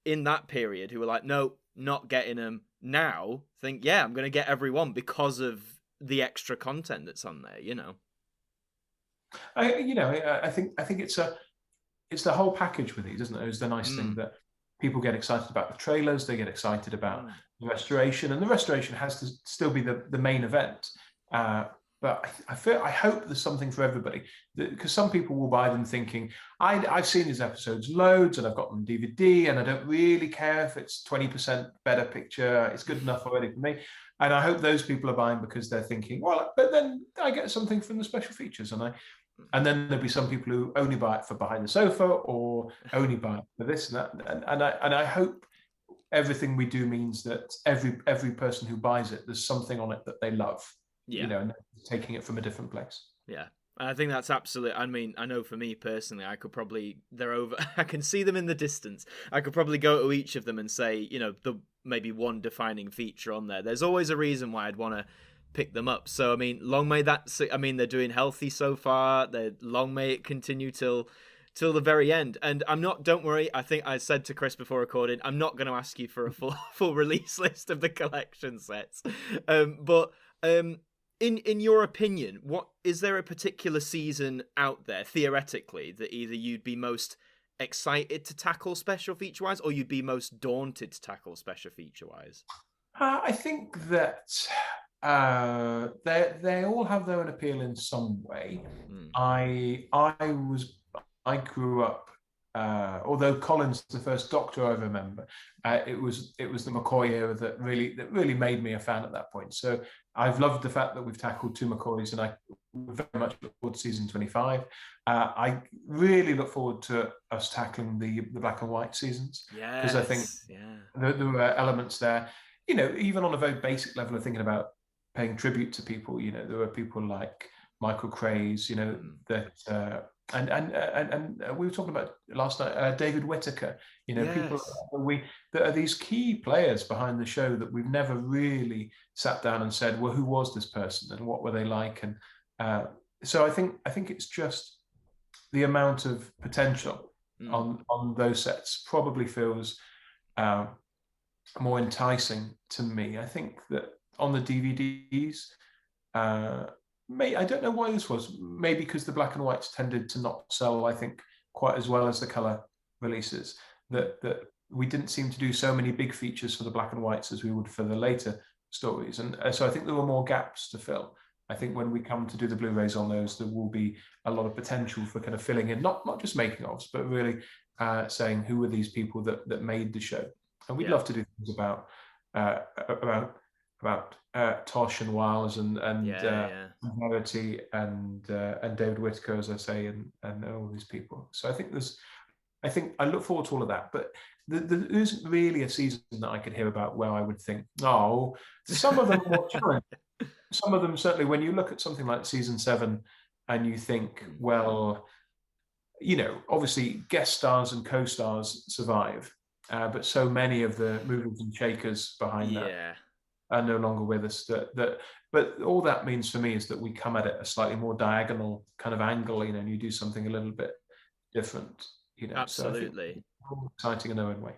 in that period, who were like, no, not getting them, now think, yeah, I'm going to get everyone because of the extra content that's on there. I think it's the whole package with these, isn't it? It's the nice thing that people get excited about the trailers, they get excited about the restoration, and the restoration has to still be the main event. But I hope there's something for everybody, because some people will buy them thinking, I've seen these episodes loads, and I've got them on DVD, and I don't really care if it's 20% better picture. It's good enough already for me. And I hope those people are buying because they're thinking, well, but then I get something from the special features, and then there'll be some people who only buy it for behind the sofa, or only buy it for this and that. And I hope everything we do means that every person who buys it, there's something on it that they love. And taking it from a different place. Yeah. I think that's absolutely, I know for me personally, I could probably, I can see them in the distance. I could probably go to each of them and say, the maybe one defining feature on there. There's always a reason why I'd want to pick them up. So, long may that, they're doing healthy so far. Long may it continue till the very end. And don't worry, I think I said to Chris before recording, I'm not going to ask you for a full release list of the collection sets. In your opinion, is there a particular season out there, theoretically, that either you'd be most excited to tackle special feature-wise, or you'd be most daunted to tackle special feature-wise? I think that they all have their own appeal in some way. I grew up, although Colin's the first Doctor I remember, it was the McCoy era that really made me a fan at that point. So I've loved the fact that we've tackled two McCoys, and I very much look forward to season 25. I really look forward to us tackling the black and white seasons, because I think there were elements there, even on a very basic level of thinking about paying tribute to people. There were people like Michael Craze, that. And we were talking about last night, David Whittaker, people that are these key players behind the show that we've never really sat down and said, well, who was this person and what were they like? And so I think it's just the amount of potential on those sets probably feels more enticing to me. I think that on the DVDs, I don't know why this was. Maybe because the black and whites tended to not sell, I think, quite as well as the color releases. That we didn't seem to do so many big features for the black and whites as we would for the later stories, and so I think there were more gaps to fill. I think when we come to do the Blu-rays on those, there will be a lot of potential for kind of filling in, not just making ofs, but really saying who were these people that made the show. And we'd love to do things about Tosh and Wiles and Dougherty and David Whittaker, as I say, and all these people. So I think I look forward to all of that. But there isn't really a season that I could hear about where I would think, oh, some of them are more challenging. Some of them, certainly, when you look at something like season 7 and you think, well, obviously guest stars and co-stars survive, but so many of the movers and shakers behind that are no longer with us. But all that means for me is that we come at it a slightly more diagonal kind of angle, and you do something a little bit different. Absolutely. So exciting in their own way.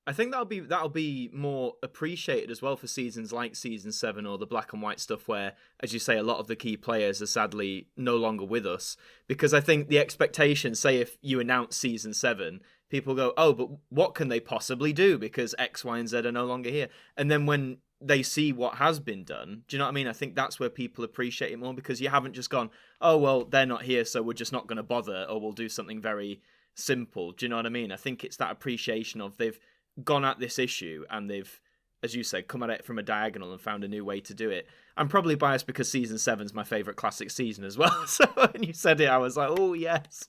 I think that'll be more appreciated as well for seasons like season 7 or the black and white stuff where, as you say, a lot of the key players are sadly no longer with us. Because I think the expectation, say if you announce season 7, people go, oh, but what can they possibly do because X, Y, and Z are no longer here? And then when they see what has been done, do you know what I mean? I think that's where people appreciate it more, because you haven't just gone, oh, well, they're not here, so we're just not going to bother, or we'll do something very simple. Do you know what I mean? I think it's that appreciation of they've gone at this issue and they've, as you said, come at it from a diagonal and found a new way to do it. I'm probably biased because season 7's my favourite classic season as well. So when you said it, I was like, oh yes,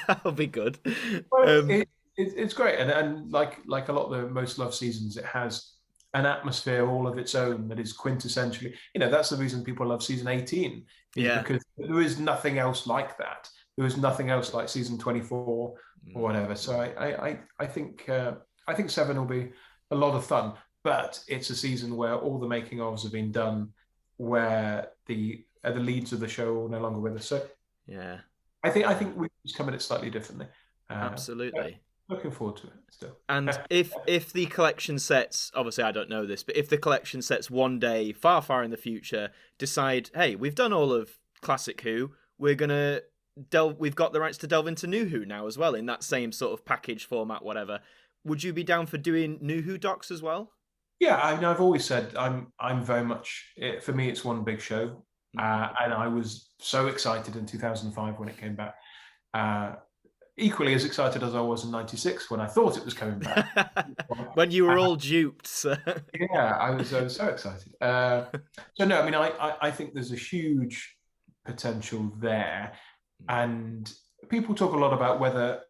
that'll be good. Well, it's great, and like a lot of the most loved seasons, it has an atmosphere all of its own that is quintessentially, that's the reason people love season 18, because there is nothing else like that. There was nothing else like season 24 or whatever. So I think 7 will be a lot of fun, but it's a season where all the making ofs have been done, where the leads of the show are no longer with us. So yeah, I think we just come at it slightly differently. Absolutely. Looking forward to it still. And if the collection sets, obviously I don't know this, but if the collection sets one day far, far in the future decide, hey, we've done all of classic Who, we've got the rights to delve into new Who now as well in that same sort of package format, whatever. Would you be down for doing new Who docs as well? Yeah, I've always said I'm very much, for me it's one big show, and I was so excited in 2005 when it came back. Equally as excited as I was in '96 when I thought it was coming back. When you were all duped. So. Yeah, I was so excited. So no, I mean, I think there's a huge potential there, and people talk a lot about whether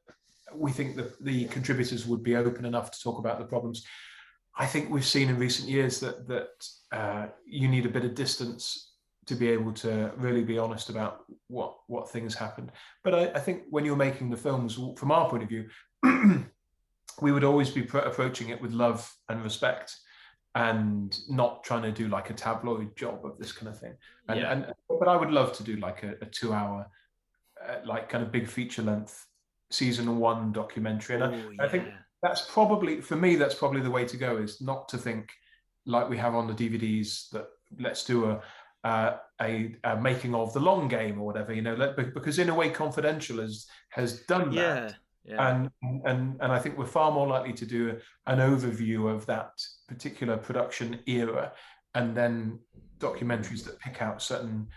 we think that the contributors would be open enough to talk about the problems. I think we've seen in recent years that you need a bit of distance to be able to really be honest about what things happened. But I think when you're making the films, from our point of view, we would always be approaching it with love and respect, and not trying to do like a tabloid job of this kind of thing. But I would love to do like a 2-hour, like kind of big feature length season 1 documentary. And I think that's probably, for me, that's probably the way to go, is not to think like we have on the DVDs that let's do a making of the long game or whatever, because in a way Confidential has done that. And I think we're far more likely to do an overview of that particular production era, and then documentaries that pick out certain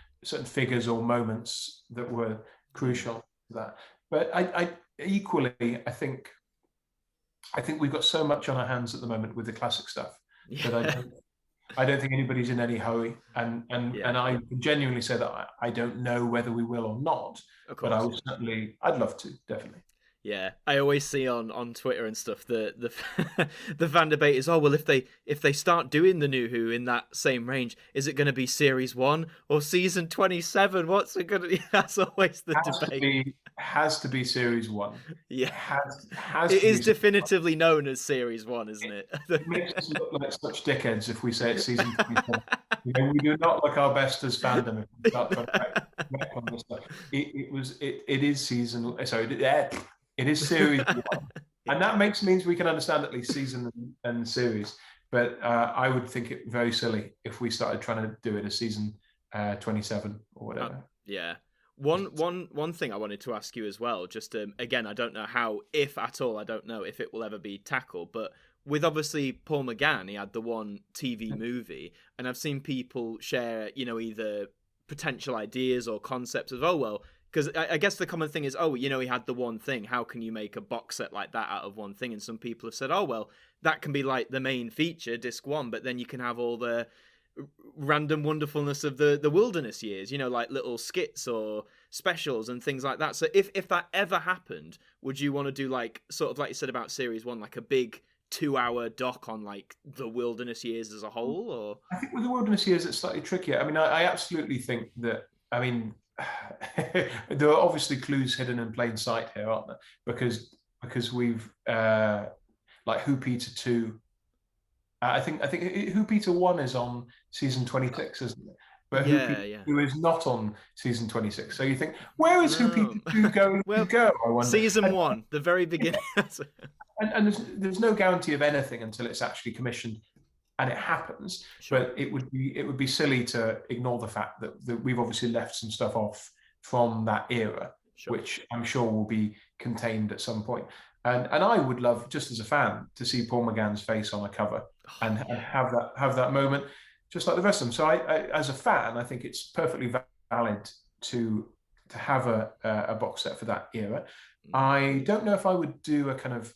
figures or moments that were crucial to that. But I equally, I think we've got so much on our hands at the moment with the classic stuff that I don't think anybody's in any hurry, and I genuinely say that I don't know whether we will or not, but I'd love to, definitely. Yeah, I always see on Twitter and stuff the the fan debate is, oh well, if they start doing the new Who in that same range, is it going to be series 1 or season 27? What's it going to be? That's always the debate. Has to be series 1. Yeah, has it is definitively known as series 1, isn't it? It makes us look like such dickheads if we say it's season 27. We do not look our best as fandom if we start back on this stuff. It is season. Sorry, it is series 1, and that means we can understand at least season and series. But I would think it very silly if we started trying to do it as season 27 or whatever. Yeah. One thing I wanted to ask you as well, just again, I don't know how, if at all, I don't know if it will ever be tackled, but with obviously Paul McGann, he had the one TV movie, and I've seen people share, either potential ideas or concepts of, oh well, because I guess the common thing is, oh, he had the one thing. How can you make a box set like that out of one thing? And some people have said, oh, well, that can be like the main feature, disc 1, but then you can have all the random wonderfulness of the wilderness years, like little skits or specials and things like that. So if that ever happened, would you want to do like, sort of like you said about series 1, like a big 2-hour doc on like the wilderness years as a whole, or? I think with the wilderness years, it's slightly trickier. I mean, I absolutely think that, I mean, there are obviously clues hidden in plain sight here, aren't there? Because we've, like Who Peter 2, I think Who Peter 1 is on season 26, isn't it? But Who Peter 2 is not on season 26. So you think, where is Who Peter 2 going to go, I wonder? Season 1, the very beginning. And there's no guarantee of anything until it's actually commissioned and it happens. Sure. But it would be silly to ignore the fact that we've obviously left some stuff off from that era, sure, which I'm sure will be contained at some point. And I would love, just as a fan, to see Paul McGann's face on a cover and have that moment, just like the rest of them. So I as a fan, I think it's perfectly valid to have a box set for that era. I don't know if I would do a kind of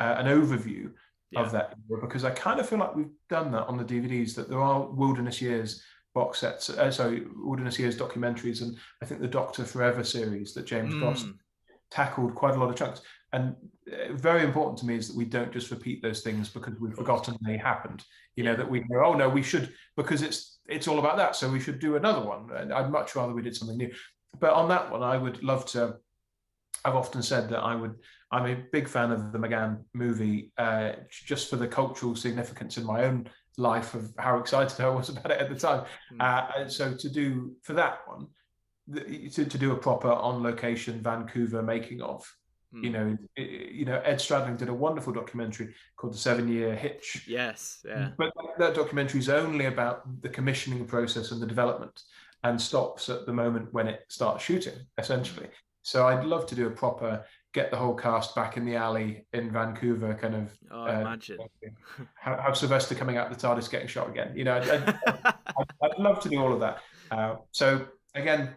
an overview of that era, because I kind of feel like we've done that on the DVDs, that there are Wilderness Years box sets, Wilderness Years documentaries, and I think the Doctor Forever series that James Cross tackled quite a lot of chunks. And very important to me is that we don't just repeat those things because we've forgotten they happened. You know, that we go, oh no, we should, because it's all about that, so we should do another one. And I'd much rather we did something new. But on that one, I would love to. I've often said that I'm a big fan of the McGann movie, just for the cultural significance in my own life of how excited I was about it at the time. And so to do for that one, to do a proper on location Vancouver making of. You know, Ed Stradling did a wonderful documentary called The 7-Year Hitch. Yes, yeah. But that documentary is only about the commissioning process and the development, and stops at the moment when it starts shooting, essentially. So I'd love to do a proper, get the whole cast back in the alley in Vancouver, kind of. Imagine. Have Sylvester coming out the TARDIS getting shot again. You know, I'd love to do all of that. So again,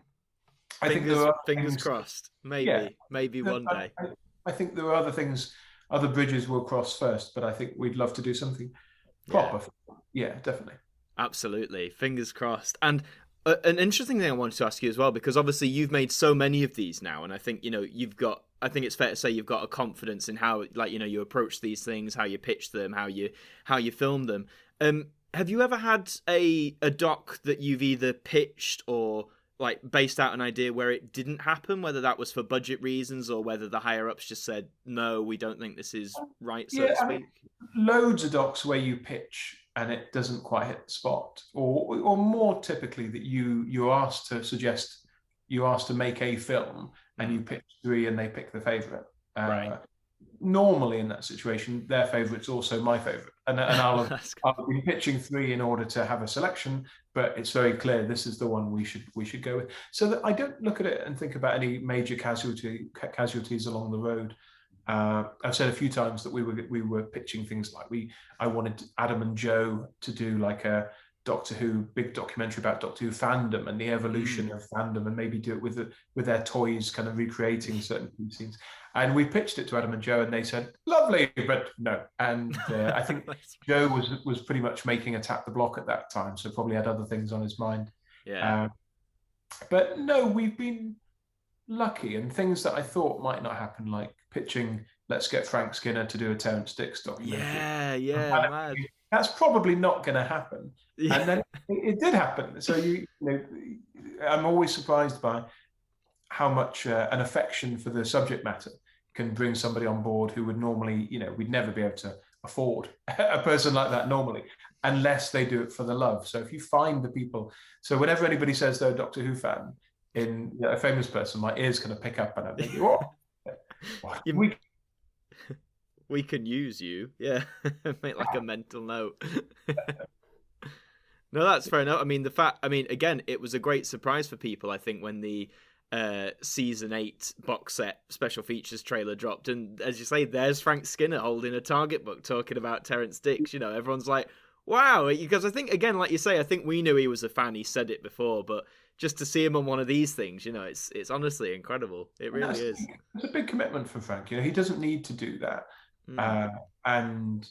I think there are fingers crossed. Maybe one day. I think there are other things, other bridges we'll cross first, but I think we'd love to do something proper. Yeah, definitely. Absolutely. Fingers crossed. And an interesting thing I wanted to ask you as well, because obviously you've made so many of these now, and I think, I think it's fair to say you've got a confidence in how, you approach these things, how you pitch them, how you film them. Have you ever had a doc that you've either pitched or like based out an idea where it didn't happen, whether that was for budget reasons or whether the higher ups just said, no, we don't think this is right, so to speak? I mean, loads of docs where you pitch and it doesn't quite hit the spot, or more typically that you're asked to make a film and you pitch 3 and they pick the favorite. Right. Normally in that situation, their favorite's also my favorite, and I'll be pitching 3 in order to have a selection, but it's very clear this is the one we should go with, so that I don't look at it and think about any major casualties along the road. I've said a few times that we were pitching things like I wanted Adam and Joe to do like a Doctor Who big documentary about Doctor Who fandom and the evolution of fandom, and maybe do it with their toys, kind of recreating certain scenes. And we pitched it to Adam and Joe, and they said, "Lovely, but no." And I think Joe was pretty much making a Tap the Block at that time, so probably had other things on his mind. Yeah. But no, we've been lucky, and things that I thought might not happen, like pitching, let's get Frank Skinner to do a Terrance Dicks documentary. Yeah, that's probably not going to happen. Yeah. And then it did happen. So I'm always surprised by how much an affection for the subject matter can bring somebody on board who would normally, we'd never be able to afford a person like that normally, unless they do it for the love. So if you find the people, so whenever anybody says they're a Doctor Who fan, in a famous person, my ears kind of pick up, and I think, we can use you. Yeah. Make like a mental note. No, that's fair enough. I mean, again, it was a great surprise for people, I think, when the season 8 box set special features trailer dropped, and as you say, there's Frank Skinner holding a Target book talking about Terrance Dicks. Everyone's like, wow, because I think, again, like you say, I think we knew he was a fan, he said it before, but just to see him on one of these things, it's honestly incredible. It really is. It's a big commitment for Frank. He doesn't need to do that. And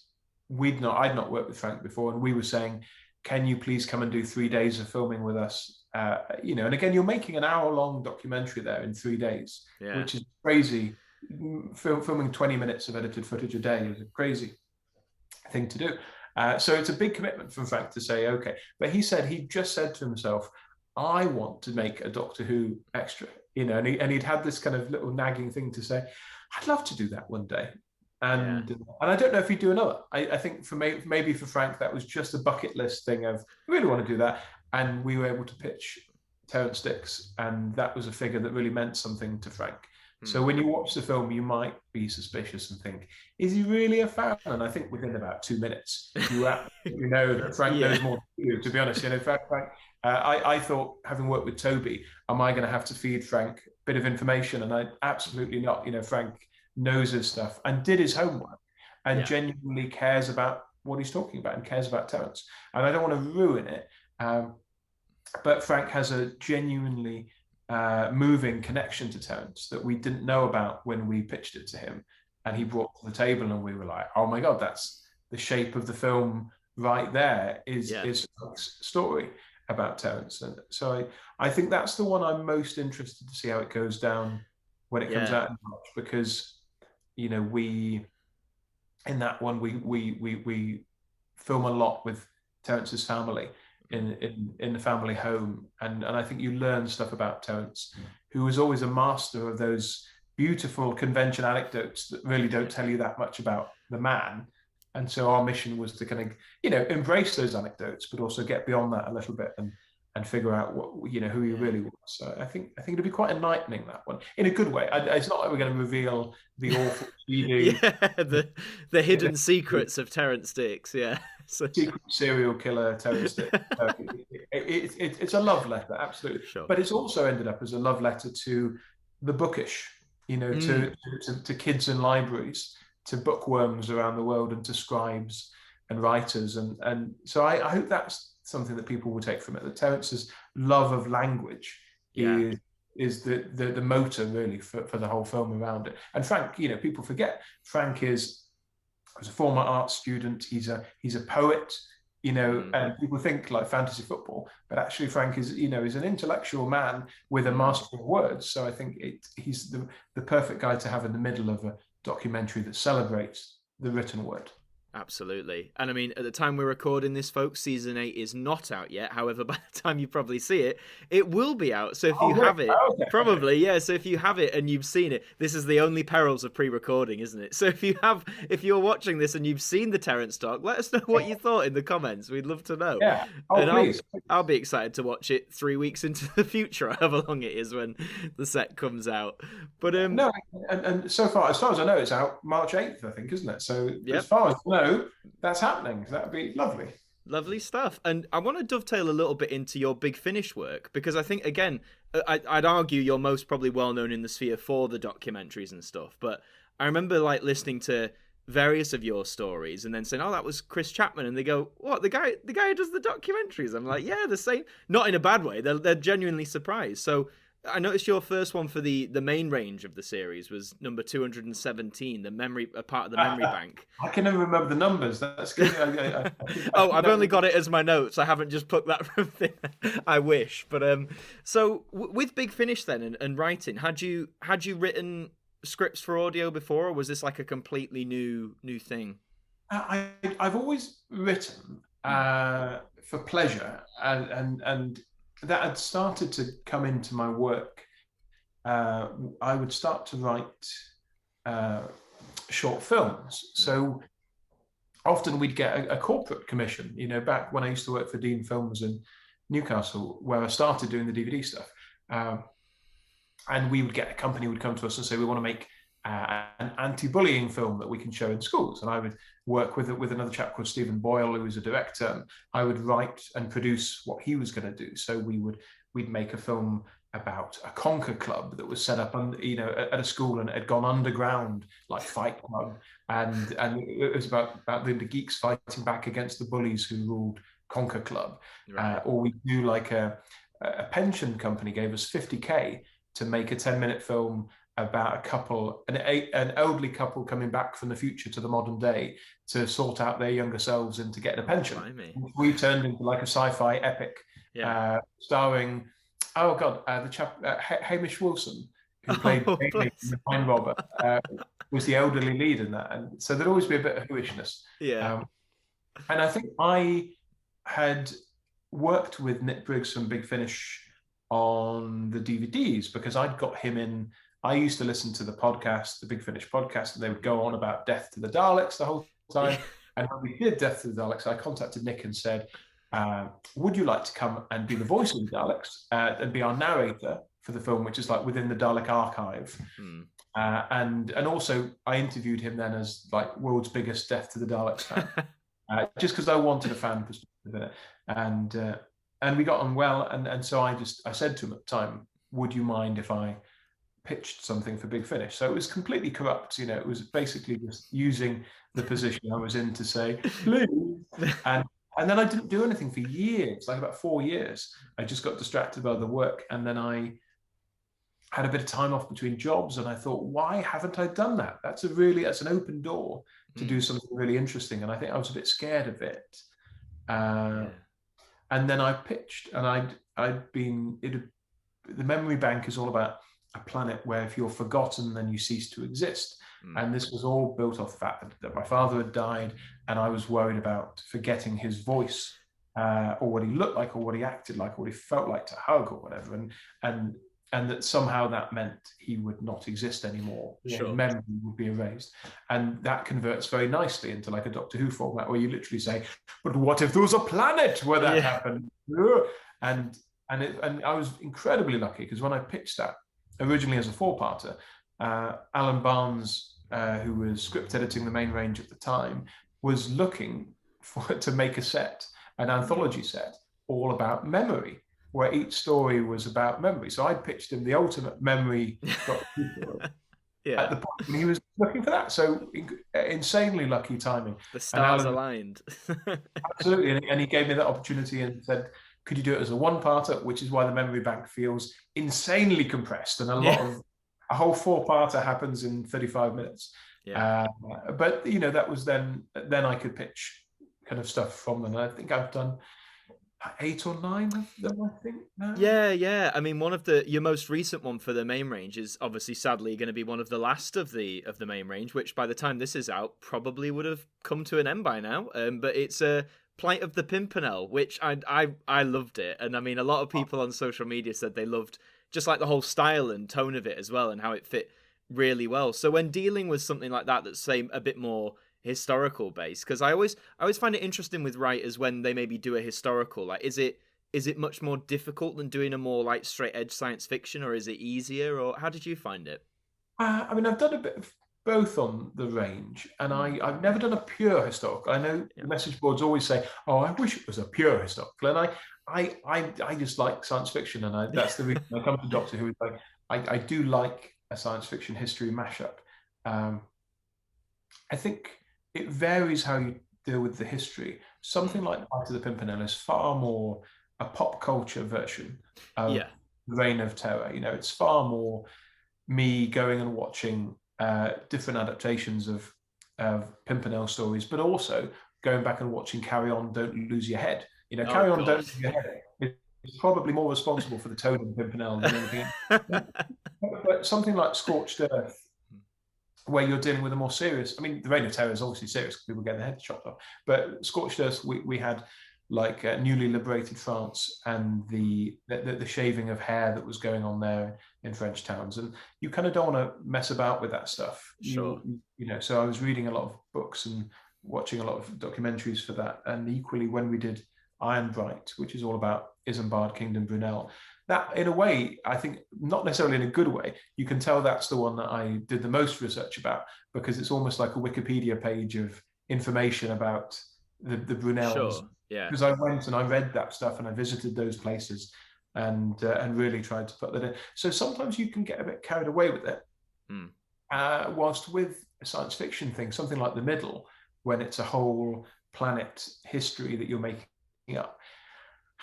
I'd not worked with Frank before, and we were saying, can you please come and do 3 days of filming with us? And again, you're making an hour-long documentary there in 3 days, which is crazy. Filming 20 minutes of edited footage a day is crazy. thing to do. So it's a big commitment from Frank to say, okay. But he just said to himself, I want to make a Doctor Who extra, and he'd had this kind of little nagging thing to say, I'd love to do that one day. And I don't know if he'd do another. I think maybe for Frank, that was just a bucket list thing of, we really want to do that. And we were able to pitch Terrance Dicks, and that was a figure that really meant something to Frank. So when you watch the film, you might be suspicious and think, is he really a fan? And I think within about 2 minutes, you absolutely know that Frank knows more than you, to be honest. Frank, I thought, having worked with Toby, am I going to have to feed Frank a bit of information? And I absolutely not. Frank knows his stuff and did his homework and genuinely cares about what he's talking about and cares about Terrance. And I don't want to ruin it. But Frank has a genuinely moving connection to Terrance that we didn't know about when we pitched it to him, and he brought to the table, and we were like, oh my God, that's the shape of the film right there, is Frank's story about Terrance. And so I think that's the one I'm most interested to see how it goes down when it comes out in March, because we in that one we film a lot with Terrance's family in the family home, and I think you learn stuff about Terrance, who was always a master of those beautiful convention anecdotes that really don't tell you that much about the man. And so our mission was to kind of embrace those anecdotes, but also get beyond that a little bit and figure out what who he really was. So I think it'll be quite enlightening, that one, in a good way. It's not like we're going to reveal the awful the hidden secrets of Terrance Dicks. Secret serial killer Terrance Dicks. It's a love letter, absolutely. Sure. But it's also ended up as a love letter to the bookish, to kids in libraries, to bookworms around the world, and to scribes and writers, and so I hope that's something that people will take from it. That Terrance's love of language is the motor really for the whole film around it. And Frank, people forget Frank was a former art student. He's a poet, and people think like fantasy football, but actually Frank is is an intellectual man with a mastery of words. So I think he's the perfect guy to have in the middle of a documentary that celebrates the written word. Absolutely. And I mean, at the time we're recording this, folks, season 8 is not out yet. However, by the time you probably see it, it will be out. So if you have it, so if you have it and you've seen it, this is the only perils of pre-recording, isn't it? So if you're watching this and you've seen the Terrance doc, let us know what you thought in the comments. We'd love to know. Yeah. Please. I'll be excited to watch it 3 weeks into the future, however long it is when the set comes out. But no, and so far as I know, it's out March 8th, I think, isn't it? So as far as I know, that's happening. That would be lovely. Lovely stuff. And I want to dovetail a little bit into your Big Finish work, because I think, again, I'd argue you're most probably well known in the sphere for the documentaries and stuff. But I remember listening to various of your stories and then saying, oh, that was Chris Chapman. And they go, what, the guy who does the documentaries? I'm like, yeah, the same. Not in a bad way. They're genuinely surprised. So I noticed your first one for the main range of the series was number 217, the part of the memory bank. I can never remember the numbers. That's good. I've only got it as my notes. I haven't just plucked that from thing. I wish. But so with Big Finish then and writing, had you written scripts for audio before, or was this like a completely new thing? I've always written for pleasure, and that had started to come into my work. I would start to write short films. So often we'd get a corporate commission, back when I used to work for Dean Films in Newcastle, where I started doing the DVD stuff. And we would get a company would come to us and say, we want to make an anti-bullying film that we can show in schools. And I would work with another chap called Stephen Boyle, who was a director. And I would write and produce what he was going to do. So we'd make a film about a conker club that was set up at a school, and it had gone underground, like Fight Club. And it was about the geeks fighting back against the bullies who ruled Conker Club. Right. Or we do like a pension company gave us 50K to make a 10-minute film about a couple, an elderly couple coming back from the future to the modern day to sort out their younger selves and to get a pension. We turned into like a sci-fi epic, starring, the chap, Hamish Wilson, who played the Pine Robber, was the elderly lead in that. And so there'd always be a bit of whoishness. Yeah. And I think I had worked with Nick Briggs from Big Finish on the DVDs because I'd got him in. I used to listen to the podcast, the Big Finish podcast, and they would go on about Death to the Daleks the whole time. And when we did Death to the Daleks, I contacted Nick and said, would you like to come and be the voice of the Daleks and be our narrator for the film, which is like within the Dalek archive? And also I interviewed him then as like world's biggest Death to the Daleks fan, just because I wanted a fan perspective in it. And we got on well. And so I said to him at the time, would you mind if I pitched something for Big Finish? So it was completely corrupt. You know, it was basically just using the position I was in to say, please. And then I didn't do anything for years, like about 4 years. I just got distracted by the work. And then I had a bit of time off between jobs. And I thought, why haven't I done that? That's an open door to do something really interesting. And I think I was a bit scared of it. And then I pitched, and the memory bank is all about a planet where if you're forgotten, then you cease to exist. And this was all built off the fact that my father had died, and I was worried about forgetting his voice, or what he looked like, or what he acted like, or what he felt like to hug, or whatever. And that somehow that meant he would not exist anymore. Sure. His memory would be erased. And that converts very nicely into like a Doctor Who format where you literally say, but what if there was a planet where that happened? And I was incredibly lucky because when I pitched that, originally as a 4-parter, Alan Barnes, who was script editing the main range at the time, was looking to make an anthology set all about memory, where each story was about memory. So I pitched him the ultimate memory at the point when he was looking for that. So insanely lucky timing. The stars aligned. Absolutely. And he gave me that opportunity and said, could you do it as a 1-parter, which is why the memory bank feels insanely compressed. And a whole 4-parter happens in 35 minutes. But, you know, that was then I could pitch kind of stuff from them. And I think I've done 8 or 9 of them, I think now. Yeah. I mean, your most recent one for the main range is obviously sadly going to be one of the last of the main range, which by the time this is out probably would have come to an end by now. But it's a Plight of the Pimpernel, which I loved it, and I mean a lot of people on social media said they loved just like the whole style and tone of it as well, and how it fit really well. So when dealing with something like that that's say a bit more historical based, because I always find it interesting with writers when they maybe do a historical, like is it much more difficult than doing a more like straight edge science fiction, or is it easier, or how did you find it? I mean, I've done a bit of both on the range, and I've never done a pure historical. I know the message boards always say, oh, I wish it was a pure historical, and I just like science fiction, and that's the reason I come to Doctor Who. Like I do like a science fiction history mashup. I think it varies how you deal with the history. Something like Plight of the Pimpernel is far more a pop culture version of Reign of Terror. You know, it's far more me going and watching different adaptations of Pimpernel stories, but also going back and watching Carry On, Don't Lose Your Head. You know, Carry On, Don't Lose Your Head is probably more responsible for the tone of Pimpernel than anything else. But something like Scorched Earth, where you're dealing with a more serious, I mean, the Reign of Terror is obviously serious because people get their heads chopped off, but Scorched Earth, we had like newly liberated France and the shaving of hair that was going on there in French towns, and you kind of don't want to mess about with that stuff. Sure. You know, so I was reading a lot of books and watching a lot of documentaries for that, and equally when we did Iron Bright, which is all about Isambard Kingdom Brunel, that in a way, I think not necessarily in a good way, you can tell that's the one that I did the most research about, because it's almost like a Wikipedia page of information about the Brunels. Sure. Yeah. Because I went and I read that stuff and I visited those places and really tried to put that in. So sometimes you can get a bit carried away with it. Whilst with a science fiction thing, something like The Middle, when it's a whole planet history that you're making up,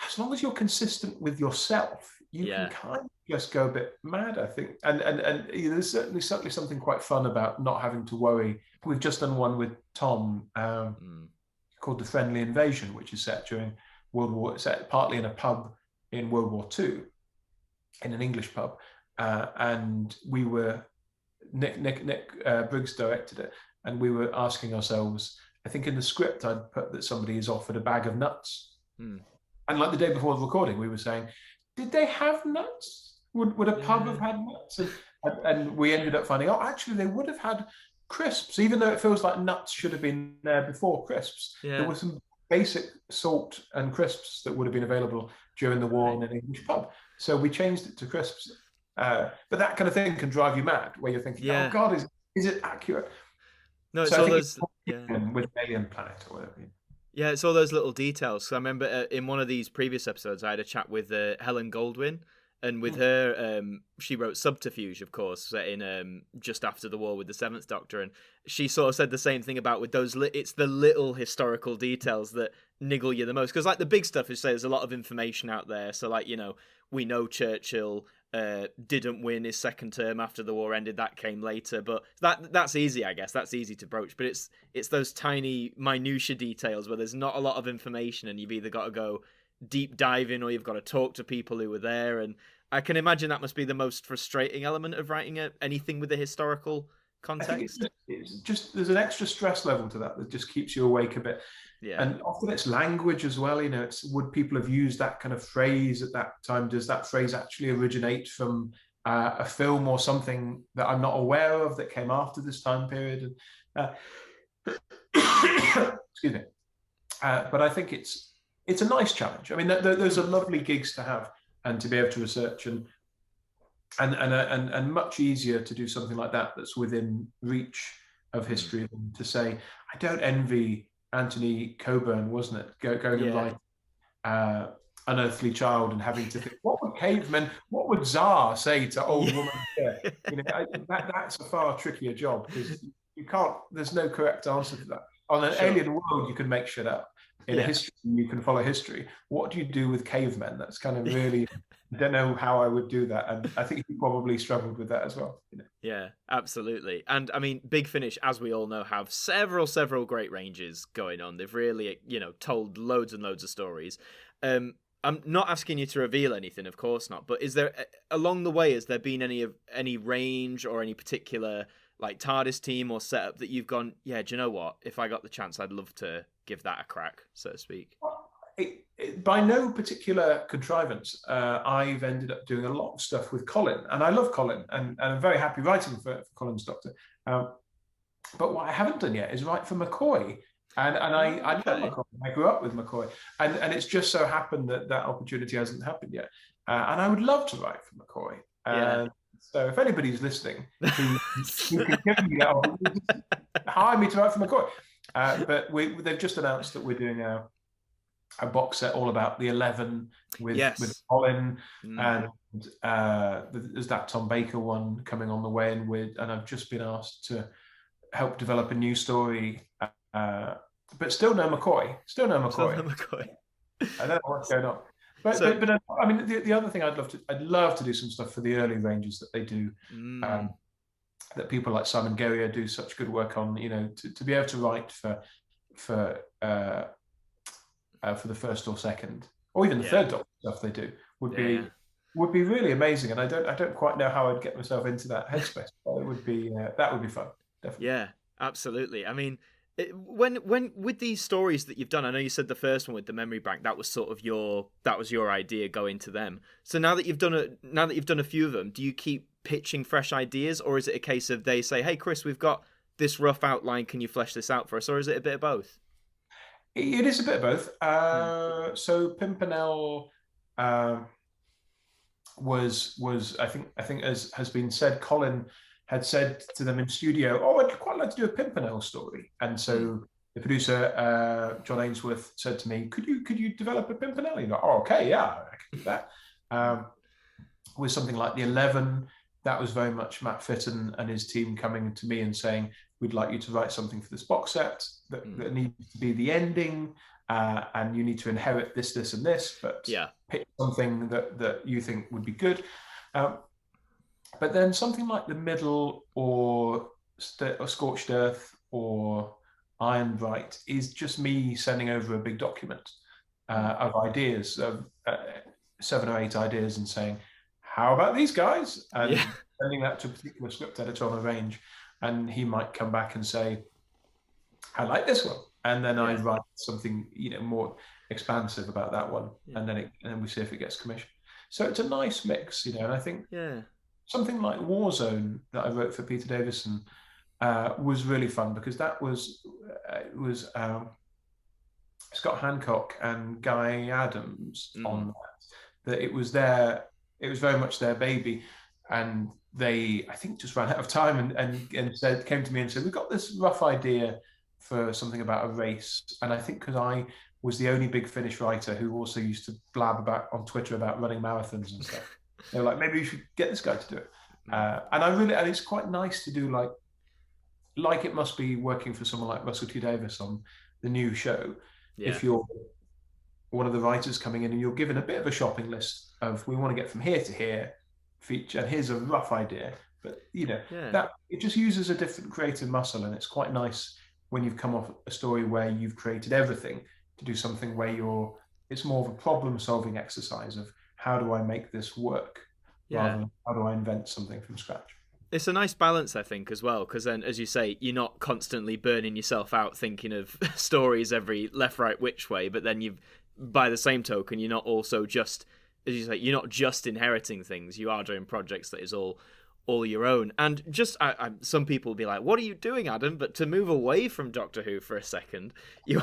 as long as you're consistent with yourself, you can kind of just go a bit mad, I think. And there's certainly something quite fun about not having to worry. We've just done one with Tom called The Friendly Invasion, which is set during set partly in a pub in World War II, in an English pub. And we were, Nick Briggs directed it, and we were asking ourselves, I think in the script I'd put that somebody is offered a bag of nuts. Hmm. And like the day before the recording, we were saying, did they have nuts? Would a pub have had nuts? And we ended up finding, actually, they would have had crisps, even though it feels like nuts should have been there before crisps. Yeah. There were some basic salt and crisps that would have been available during the war in an English pub. So we changed it to crisps. But that kind of thing can drive you mad, where you're thinking, oh God, is it accurate? No, it's all those with Alien Planet or whatever. Yeah, it's all those little details. So I remember in one of these previous episodes, I had a chat with Helen Goldwyn, and with her, she wrote Subterfuge, of course, set in just after the war with the Seventh Doctor, and she sort of said the same thing about with those. It's the little historical details that niggle you the most, because like the big stuff is, say, there's a lot of information out there. So like, you know, we know Churchill didn't win his second term after the war ended. That came later, but that's easy, I guess. That's easy to broach. But it's those tiny minutia details where there's not a lot of information, and you've either got to go deep diving or you've got to talk to people who were there. And I can imagine that must be the most frustrating element of writing anything with a historical context. It's just there's an extra stress level to that just keeps you awake a bit. Yeah. And often it's language as well. You know, would people have used that kind of phrase at that time? Does that phrase actually originate from a film or something that I'm not aware of that came after this time period? Excuse me. But I think it's a nice challenge. I mean, those are lovely gigs to have and to be able to research and much easier to do something like that that's within reach of history than to say, I don't envy Anthony Coburn, wasn't it? Going and write Unearthly Child and having to think, what would Tsar say to old woman? You know, that's a far trickier job, because you can't, there's no correct answer to that. On an alien world, you can make shit up. In a history, you can follow history. What do you do with cavemen? That's kind of really, I don't know how I would do that. And I think he probably struggled with that as well. You know? Yeah, absolutely. And I mean, Big Finish, as we all know, have several great ranges going on. They've really, you know, told loads and loads of stories. I'm not asking you to reveal anything, of course not. But is there, along the way, has there been any range or any particular like TARDIS team or setup that you've gone, yeah, do you know what? If I got the chance, I'd love to give that a crack, so to speak. By no particular contrivance, I've ended up doing a lot of stuff with Colin, and I love Colin, and I'm very happy writing for Colin's Doctor. But what I haven't done yet is write for McCoy, and I love McCoy. I grew up with McCoy, and it's just so happened that opportunity hasn't happened yet, and I would love to write for McCoy. So if anybody's listening, who can give me that, hire me to write for McCoy. But they've just announced that we're doing a box set all about the 11 with Colin, and there's that Tom Baker one coming on the way, and I've just been asked to help develop a new story, but still no McCoy. I don't know what's going on. But I mean, the other thing I'd love to do some stuff for the early ranges that they do. That people like Simon Guerrier do such good work on, you know, to be able to write for the first or second, or even the third Doctor stuff they do would be really amazing. And I don't quite know how I'd get myself into that headspace, but it would be that would be fun, definitely. Yeah, absolutely. I mean, when with these stories that you've done, I know you said the first one with the memory bank, that was sort of your idea going to them. So now that you've done a few of them, do you keep pitching fresh ideas, or is it a case of they say, hey Chris, we've got this rough outline, can you flesh this out for us, or is it a bit of both? It is a bit of both. So Pimpernel was I think as has been said, Colin had said to them in studio, I'd quite like to do a Pimpernel story, and so the producer John Ainsworth said to me, could you develop a Pimpernel? You know, okay, yeah, I can do that. With something like the 11, that was very much Matt Fitton and his team coming to me and saying, we'd like you to write something for this box set that needs to be the ending, and you need to inherit this, and this, but pick something that you think would be good. But then something like The Middle or Scorched Earth or Iron Bright is just me sending over a big document of ideas, of 7 or 8 ideas, and saying, how about these guys? And sending that to a particular script editor on a range, and he might come back and say, I like this one. and then I write something more expansive about that one, and then we see if it gets commissioned. So it's a nice mix, and I think something like Warzone that I wrote for Peter Davison was really fun, because that was Scott Hancock and Guy Adams on that. It was very much their baby, and they, I think, just ran out of time and came to me and said, we've got this rough idea for something about a race. And I think because I was the only Big Finish writer who also used to blab about on Twitter about running marathons and stuff, they were like, maybe you should get this guy to do it. And it's quite nice to do like it must be working for someone like Russell T Davies on the new show. If you're one of the writers coming in and you're given a bit of a shopping list of, we want to get from here to here, feature, and here's a rough idea, but that it just uses a different creative muscle, and it's quite nice when you've come off a story where you've created everything to do something where it's more of a problem solving exercise of, how do I make this work rather than how do I invent something from scratch. It's a nice balance, I think, as well, because then, as you say, you're not constantly burning yourself out thinking of stories every left, right, which way, but then by the same token, you're not also just, as you say, you're not just inheriting things. You are doing projects that is all your own. And just, some people will be like, what are you doing, Adam? But to move away from Doctor Who for a second,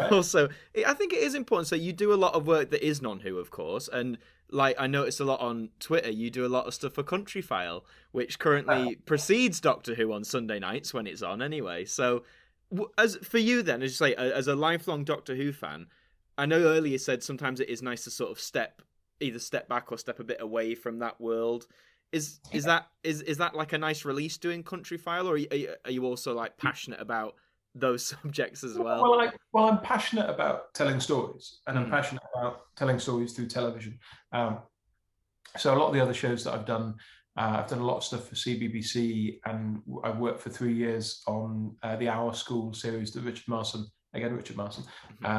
also, I think it is important. So you do a lot of work that is non-Who, of course, and like I noticed a lot on Twitter, you do a lot of stuff for Countryfile, which currently precedes Doctor Who on Sunday nights when it's on anyway. So as for you then, as you say, as a lifelong Doctor Who fan, I know earlier you said sometimes it is nice to sort of either step back or step a bit away from that world. Is that like a nice release doing Countryfile, or are you also like passionate about those subjects as well? Well, I'm passionate about telling stories, and I'm passionate about telling stories through television. So a lot of the other shows that I've done a lot of stuff for CBBC, and I worked for 3 years on the Our School series that Richard Marson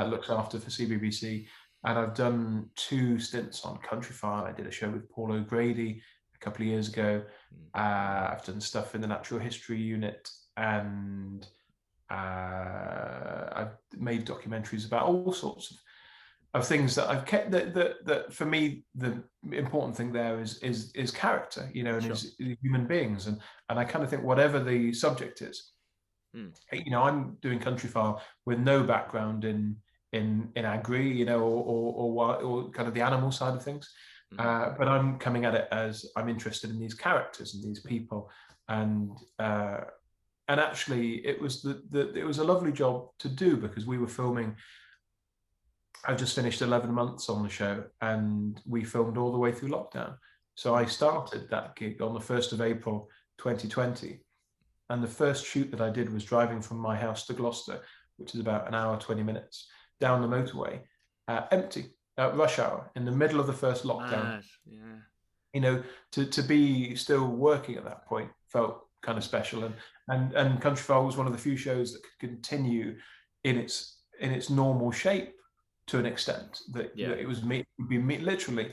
looks after for CBBC, and I've done 2 stints on Countryfile. I did a show with Paul O'Grady a couple of years ago. I've done stuff in the Natural History Unit, and I've made documentaries about all sorts of things that I've kept. That for me, the important thing there is character, and is human beings, and I kind of think whatever the subject is, I'm doing Countryfile with no background in agri, or kind of the animal side of things, but I'm coming at it as I'm interested in these characters and these people, and actually, it was it was a lovely job to do, because we were filming. I've just finished 11 months on the show, and we filmed all the way through lockdown. So I started that gig on the 1st of April, 2020. And the first shoot that I did was driving from my house to Gloucester, which is about an hour, 20 minutes, down the motorway, empty, at rush hour, in the middle of the first lockdown. To be still working at that point felt kind of special, and Countryfile was one of the few shows that could continue in its normal shape to an extent that it was me, literally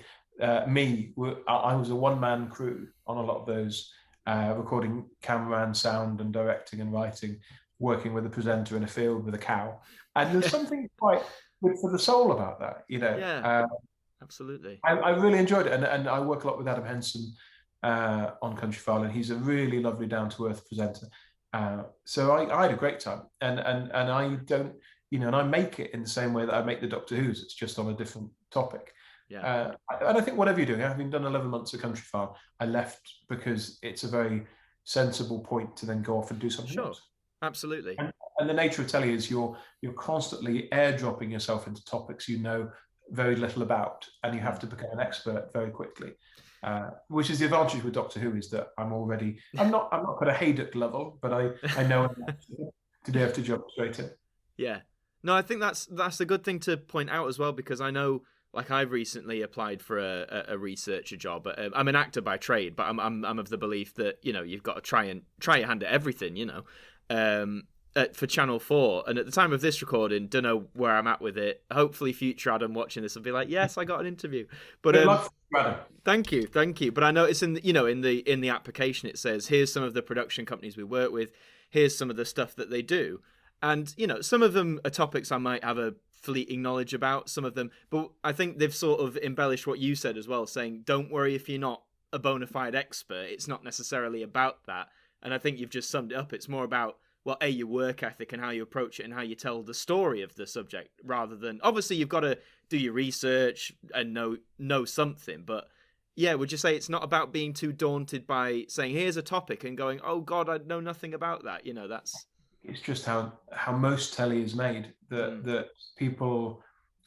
me. I was a one-man crew on a lot of those, recording cameraman, sound and directing and writing, working with a presenter in a field with a cow, and there's something quite good for the soul about that, Absolutely. I really enjoyed it, and I work a lot with Adam Henson on Countryfile, and he's a really lovely, down-to-earth presenter. So I had a great time, and I don't, and I make it in the same way that I make the Doctor Who's. It's just on a different topic. And I think whatever you're doing, having done 11 months of Countryfile, I left because it's a very sensible point to then go off and do something else. Absolutely. And the nature of telly is you're constantly airdropping yourself into topics you know very little about, and you have to become an expert very quickly. Which is the advantage with Doctor Who, is that I'm not at a Haydock level, but I know enough to be able to jump straight in. Yeah. No, I think that's a good thing to point out as well, because I know, like, I've recently applied for a researcher job. I'm an actor by trade, but I'm of the belief that you've got to try your hand at everything, for Channel 4. And at the time of this recording, don't know where I'm at with it. Hopefully, future Adam watching this will be like, yes, I got an interview. But thank you. But I noticed in the application it says, here's some of the production companies we work with. Here's some of the stuff that they do. And, some of them are topics I might have a fleeting knowledge about, some of them. But I think they've sort of embellished what you said as well, saying, don't worry if you're not a bona fide expert. It's not necessarily about that. And I think you've just summed it up. It's more about, well, your work ethic and how you approach it and how you tell the story of the subject, rather than, obviously you've got to do your research and know something. But yeah, would you say it's not about being too daunted by saying, here's a topic and going, oh God, I know nothing about that. That's... It's just how most telly is made, that people,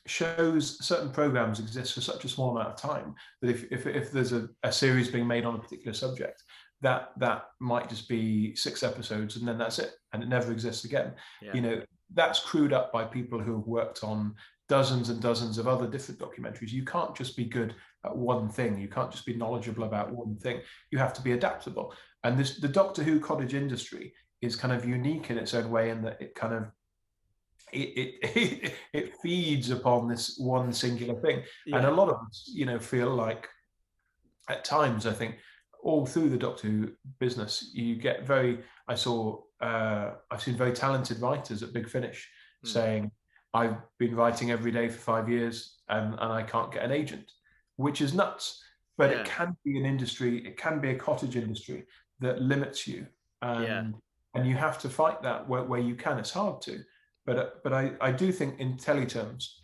shows, certain programs exist for such a small amount of time that if there's a series being made on a particular subject, that might just be 6 episodes and then that's it, and it never exists again. Yeah. That's crewed up by people who have worked on dozens and dozens of other different documentaries. You can't just be good at one thing. You can't just be knowledgeable about one thing. You have to be adaptable. And the Doctor Who cottage industry is kind of unique in its own way, in that it kind of it feeds upon this one singular thing. Yeah. And a lot of us, feel like at times, I think, all through the Doctor Who business, you get I've seen very talented writers at Big Finish saying, I've been writing every day for 5 years and I can't get an agent, which is nuts. But it can be an industry, it can be a cottage industry that limits you. And you have to fight that where you can. It's hard to. But I do think in telly terms,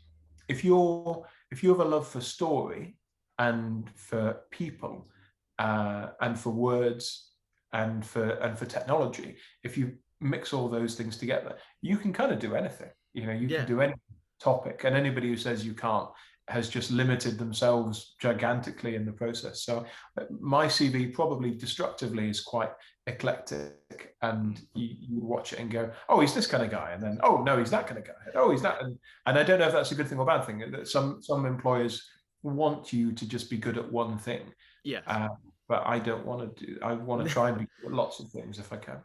if you have a love for story and for people, and for words and for technology, if you mix all those things together, you can kind of do anything. You can do any topic, and anybody who says you can't has just limited themselves gigantically in the process. So my CV probably destructively is quite eclectic, and you watch it and go, oh, he's this kind of guy, and then, oh no, he's that kind of guy, oh, he's that, and I don't know if that's a good thing or bad thing. Some employers want you to just be good at one thing. But I don't want to do. I want to try and be good at lots of things if I can.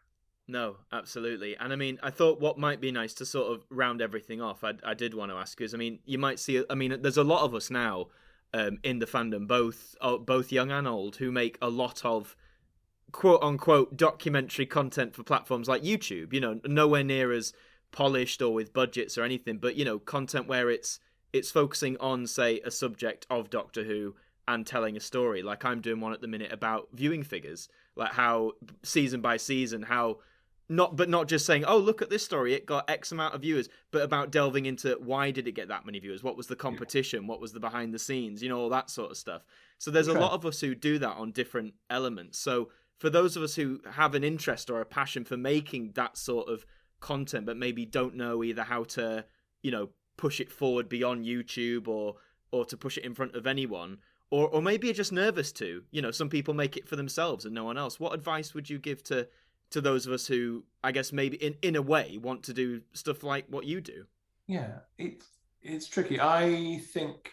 No, absolutely. And I mean, I thought what might be nice to sort of round everything off, I did want to ask, is, I mean, you might see, there's a lot of us now in the fandom, both young and old, who make a lot of quote unquote documentary content for platforms like YouTube, nowhere near as polished or with budgets or anything, but, content where it's focusing on, say, a subject of Doctor Who and telling a story. Like I'm doing one at the minute about viewing figures, like how season by season, not just saying, oh, look at this story, it got X amount of viewers, but about delving into why did it get that many viewers? What was the competition? What was the behind the scenes? All that sort of stuff. So there's a lot of us who do that on different elements. So for those of us who have an interest or a passion for making that sort of content, but maybe don't know either how to, push it forward beyond YouTube or to push it in front of anyone, or maybe you're just nervous to, some people make it for themselves and no one else. What advice would you give to those of us who, I guess, maybe in a way want to do stuff like what you do? Yeah, it's tricky. I think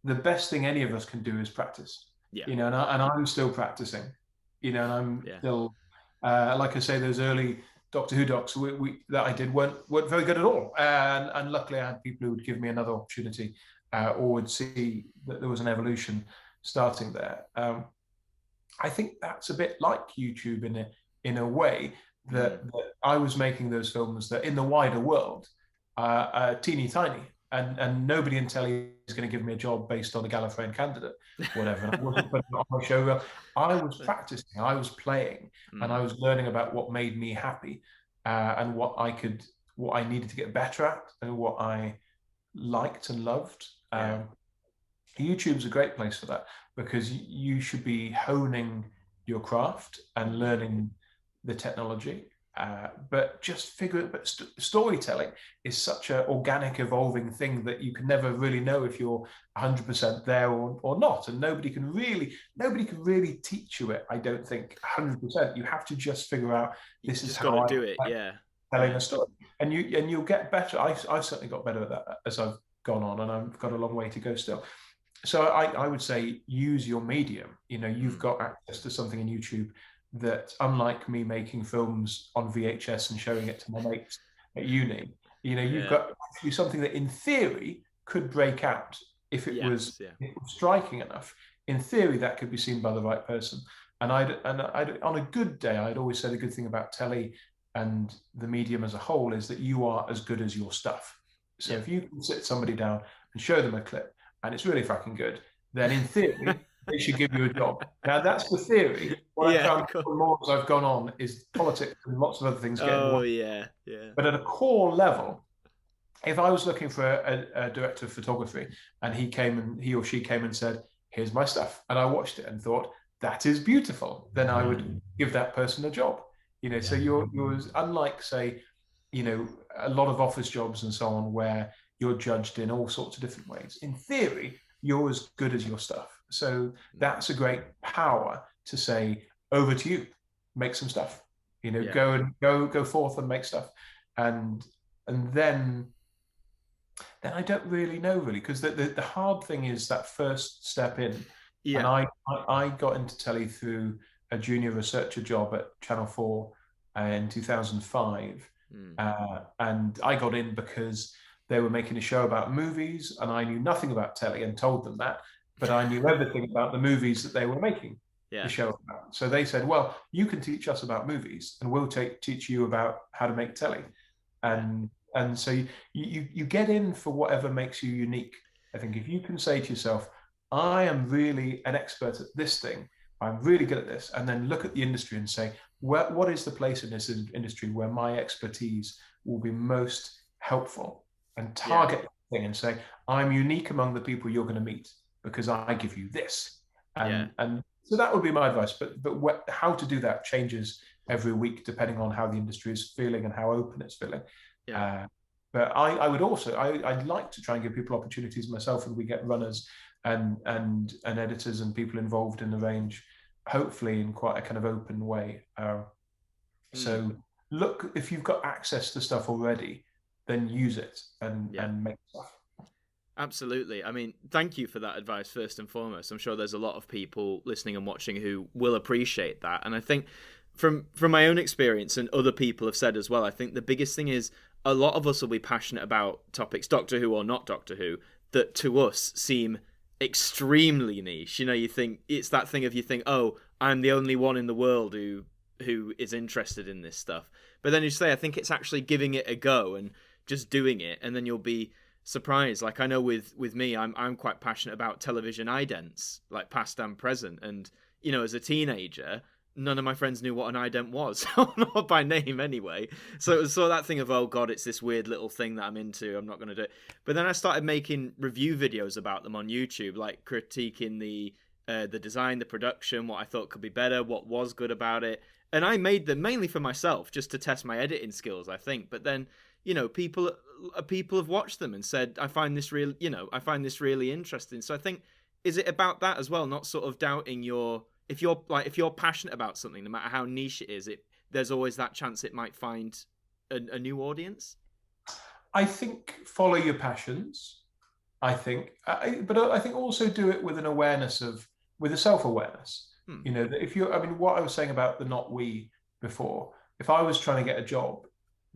the best thing any of us can do is practice. Yeah. And I'm still practicing. And I'm still, like I say, those early Doctor Who docs that I did weren't very good at all. And luckily I had people who would give me another opportunity, or would see that there was an evolution starting there. I think that's a bit like YouTube in a way, that I was making those films that in the wider world are teeny tiny, and nobody in telly is going to give me a job based on a Gallifreyan candidate, whatever. And I wasn't putting it on my show reel. I was practicing, I was playing, and I was learning about what made me happy, and what I needed to get better at, and what I liked and loved. YouTube's a great place for that, because you should be honing your craft and learning the technology, but just storytelling is such an organic, evolving thing that you can never really know if you're 100% there or not, and nobody can really teach you it. I don't think 100%. You have to just figure out this is how I do it. Telling a story, and you'll get better. I've certainly got better at that as I've gone on, and I've got a long way to go still. So I would say use your medium. You've got access to something in YouTube that, unlike me making films on VHS and showing it to my mates at uni, you've got actually something that in theory could break out if it was striking enough. In theory, that could be seen by the right person. And on a good day, I'd always say the good thing about telly and the medium as a whole is that you are as good as your stuff. So if you can sit somebody down and show them a clip and it's really fucking good, then in theory, they should give you a job. Now, that's the theory. What I found more as I've gone on is politics and lots of other things get in the way. But at a core level, if I was looking for a director of photography and he or she came and said, here's my stuff, and I watched it and thought, that is beautiful, then I would give that person a job. So you're unlike, say, a lot of office jobs and so on, where you're judged in all sorts of different ways. In theory, you're as good as your stuff. So that's a great power to say, over to you, make some stuff. Go forth and make stuff. And then I don't really know, because the hard thing is that first step in. And I got into telly through a junior researcher job at Channel 4 in 2005. And I got in because they were making a show about movies, and I knew nothing about telly and told them that, but I knew everything about the movies that they were making the show about. So they said, well, you can teach us about movies and we'll teach you about how to make telly. And so you get in for whatever makes you unique. I think if you can say to yourself, I am really an expert at this thing, I'm really good at this, and then look at the industry and say, what is the place in this industry where my expertise will be most helpful, and target the thing and say, I'm unique among the people you're going to meet because I give you this. And so that would be my advice. But how to do that changes every week depending on how the industry is feeling and how open it's feeling. But I would also, I'd like to try and give people opportunities myself, and we get runners and editors and people involved in the range, hopefully in quite a kind of open way. So look, if you've got access to stuff already, then use it and make stuff. Absolutely. I mean, thank you for that advice, first and foremost. I'm sure there's a lot of people listening and watching who will appreciate that. And I think from my own experience, and other people have said as well, I think the biggest thing is a lot of us will be passionate about topics, Doctor Who or not Doctor Who, that to us seem extremely niche. You think it's that thing of, you think, oh, I'm the only one in the world who is interested in this stuff. But then you say, I think it's actually giving it a go and just doing it, and then you'll be surprised. Like, I know with me, I'm quite passionate about television idents, like past and present. And as a teenager, none of my friends knew what an ident was, not by name anyway. So it was sort of that thing of, oh god, it's this weird little thing that I'm into, I'm not going to do it. But then I started making review videos about them on YouTube, like critiquing the design, the production, what I thought could be better, what was good about it. And I made them mainly for myself, just to test my editing skills, I think. But then, people have watched them and said, I find this really interesting. So I think, is it about that as well? Not sort of doubting if you're passionate about something, no matter how niche it is, there's always that chance it might find a new audience. I think follow your passions. I think, but I think also do it with an awareness with a self-awareness. That what I was saying about the not we before, if I was trying to get a job,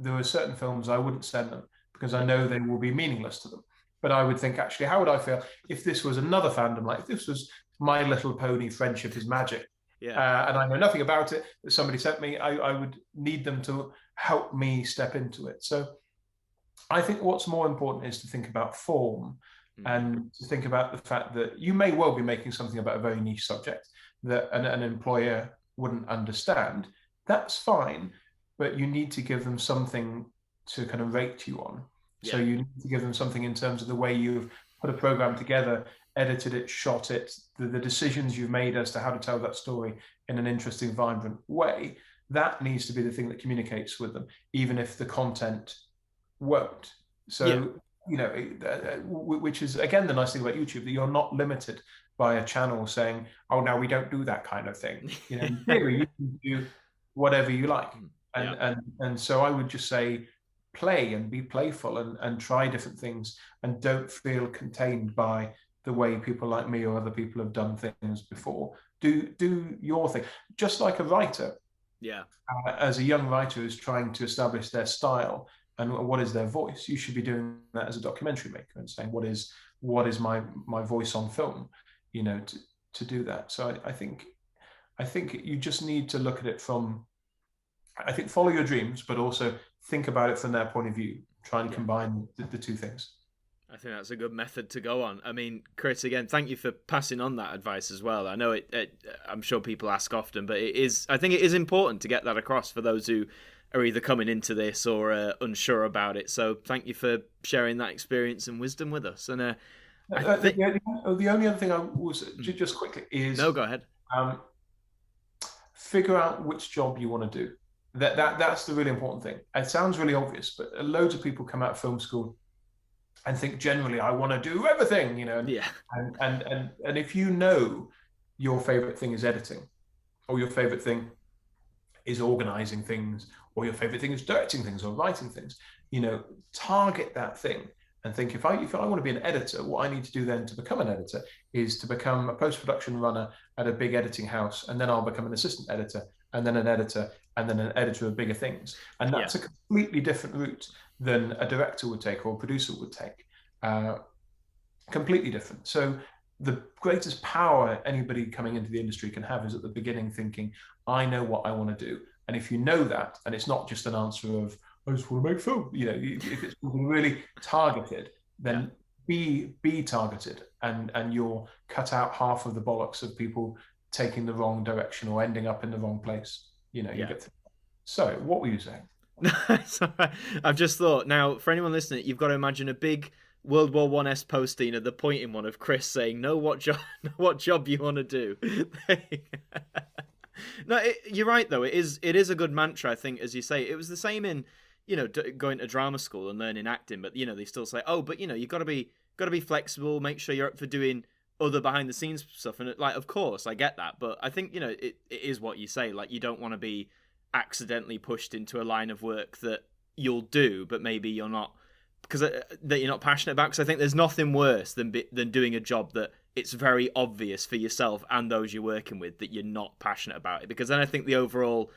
there were certain films I wouldn't send them because I know they will be meaningless to them. But I would think, actually, how would I feel if this was another fandom, like if this was My Little Pony, Friendship is Magic, and I know nothing about it, that somebody sent me, I would need them to help me step into it. So I think what's more important is to think about form and to think about the fact that you may well be making something about a very niche subject that an employer wouldn't understand. That's fine, but you need to give them something to kind of rate you on. So you need to give them something in terms of the way you've put a program together, edited it, shot it, the decisions you've made as to how to tell that story in an interesting, vibrant way. That needs to be the thing that communicates with them, even if the content won't. So, which is, again, the nice thing about YouTube, that you're not limited by a channel saying, oh, now we don't do that kind of thing. In theory, you can do whatever you like. And so I would just say, play and be playful and try different things, and don't feel contained by the way people like me or other people have done things before. Do your thing, just like a writer. As a young writer who's trying to establish their style and what is their voice, you should be doing that as a documentary maker and saying, what is my voice on film, to do that. So I think you just need to look at it from I think follow your dreams, but also think about it from their point of view. Try and combine the two things. I think that's a good method to go on. I mean, Chris, again, thank you for passing on that advice as well. I know I'm sure people ask often, but I think it is important to get that across for those who are either coming into this or unsure about it. So thank you for sharing that experience and wisdom with us. And the only other thing I was just quickly is no, go ahead. Figure out which job you want to do. That's the really important thing. It sounds really obvious, but loads of people come out of film school and think generally, I want to do everything, And if you know your favorite thing is editing, or your favorite thing is organizing things, or your favorite thing is directing things or writing things, target that thing and think, if I want to be an editor, what I need to do then to become an editor is to become a post-production runner at a big editing house, and then I'll become an assistant editor, and then an editor, and then an editor of bigger things. And that's a completely different route than a director would take or a producer would take. Completely different. So the greatest power anybody coming into the industry can have is at the beginning thinking, I know what I want to do. And if you know that, and it's not just an answer of, I just want to make film, if it's really targeted, then be targeted, and you'll cut out half of the bollocks of people taking the wrong direction or ending up in the wrong place. So what were you saying? Sorry. I've just thought, now for anyone listening, you've got to imagine a big World War I posting at the pointing one of Chris saying, know what job you want to do. No, you're right though. It is a good mantra, I think, as you say. It was the same in, going to drama school and learning acting, but they still say, oh, but you've got to be flexible, make sure you're up for doing other behind the scenes stuff. And of course I get that, but I think, it is what you say, like you don't want to be accidentally pushed into a line of work that you'll do, but maybe you're not, because that you're not passionate about. Because I think there's nothing worse than doing a job that it's very obvious for yourself and those you're working with that you're not passionate about it, because then I think the overall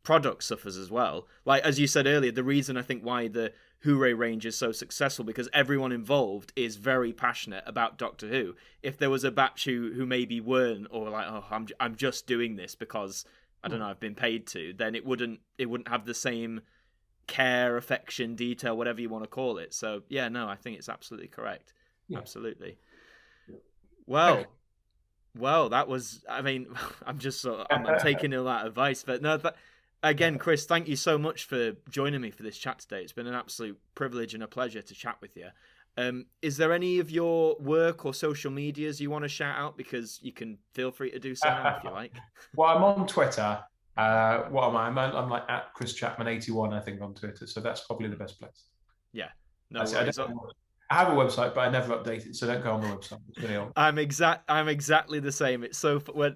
product suffers as well. Like as you said earlier, the reason I think why the Hooray range is so successful, because everyone involved is very passionate about Doctor Who. If there was a batch who maybe weren't, or like, oh, I'm just doing this because I don't know, I've been paid to, then it wouldn't have the same care, affection, detail, whatever you want to call it. So yeah, no, I think it's absolutely correct. Yeah. Absolutely. Well, that was, I mean, I'm taking all that advice, but no, again, Chris, thank you so much for joining me for this chat today. It's been an absolute privilege and a pleasure to chat with you. Is there any of your work or social medias you want to shout out? Because you can feel free to do so now if you like. Well, I'm on Twitter. What am I? I'm like at Chris Chapman 81, I think, on Twitter. So that's probably the best place. Yeah. No, I have a website, but I never update it, so don't go on the website. It's really old. I'm exactly the same. It's so when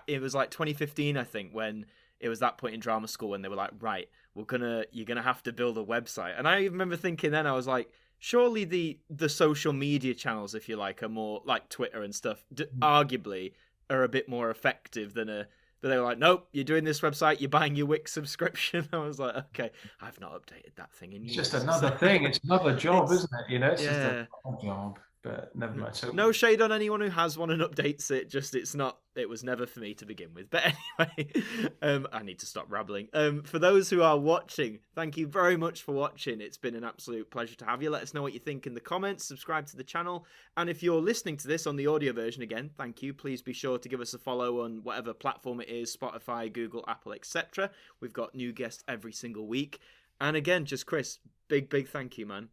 it was like 2015, I think, when it was that point in drama school when they were like, right, you're gonna have to build a website. And I remember thinking then, I was like, surely the social media channels, if you like, are more like Twitter and stuff, arguably are a bit more effective than but they were like, nope, you're doing this website, you're buying your Wix subscription. I was like, okay, I've not updated that thing in years. It's just another thing. It's another job, isn't it? It's just a job, but never mind. So, no shade on anyone who has one and updates it. Just it was never for me to begin with. But anyway, I need to stop rambling. For those who are watching, thank you very much for watching. It's been an absolute pleasure to have you. Let us know what you think in the comments. Subscribe to the channel. And if you're listening to this on the audio version, again, thank you. Please be sure to give us a follow on whatever platform it is, Spotify, Google, Apple, etc. We've got new guests every single week. And again, just Chris, big thank you, man.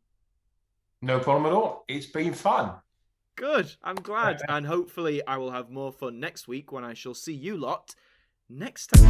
No problem at all. It's been fun. Good. I'm glad. And hopefully I will have more fun next week when I shall see you lot next time.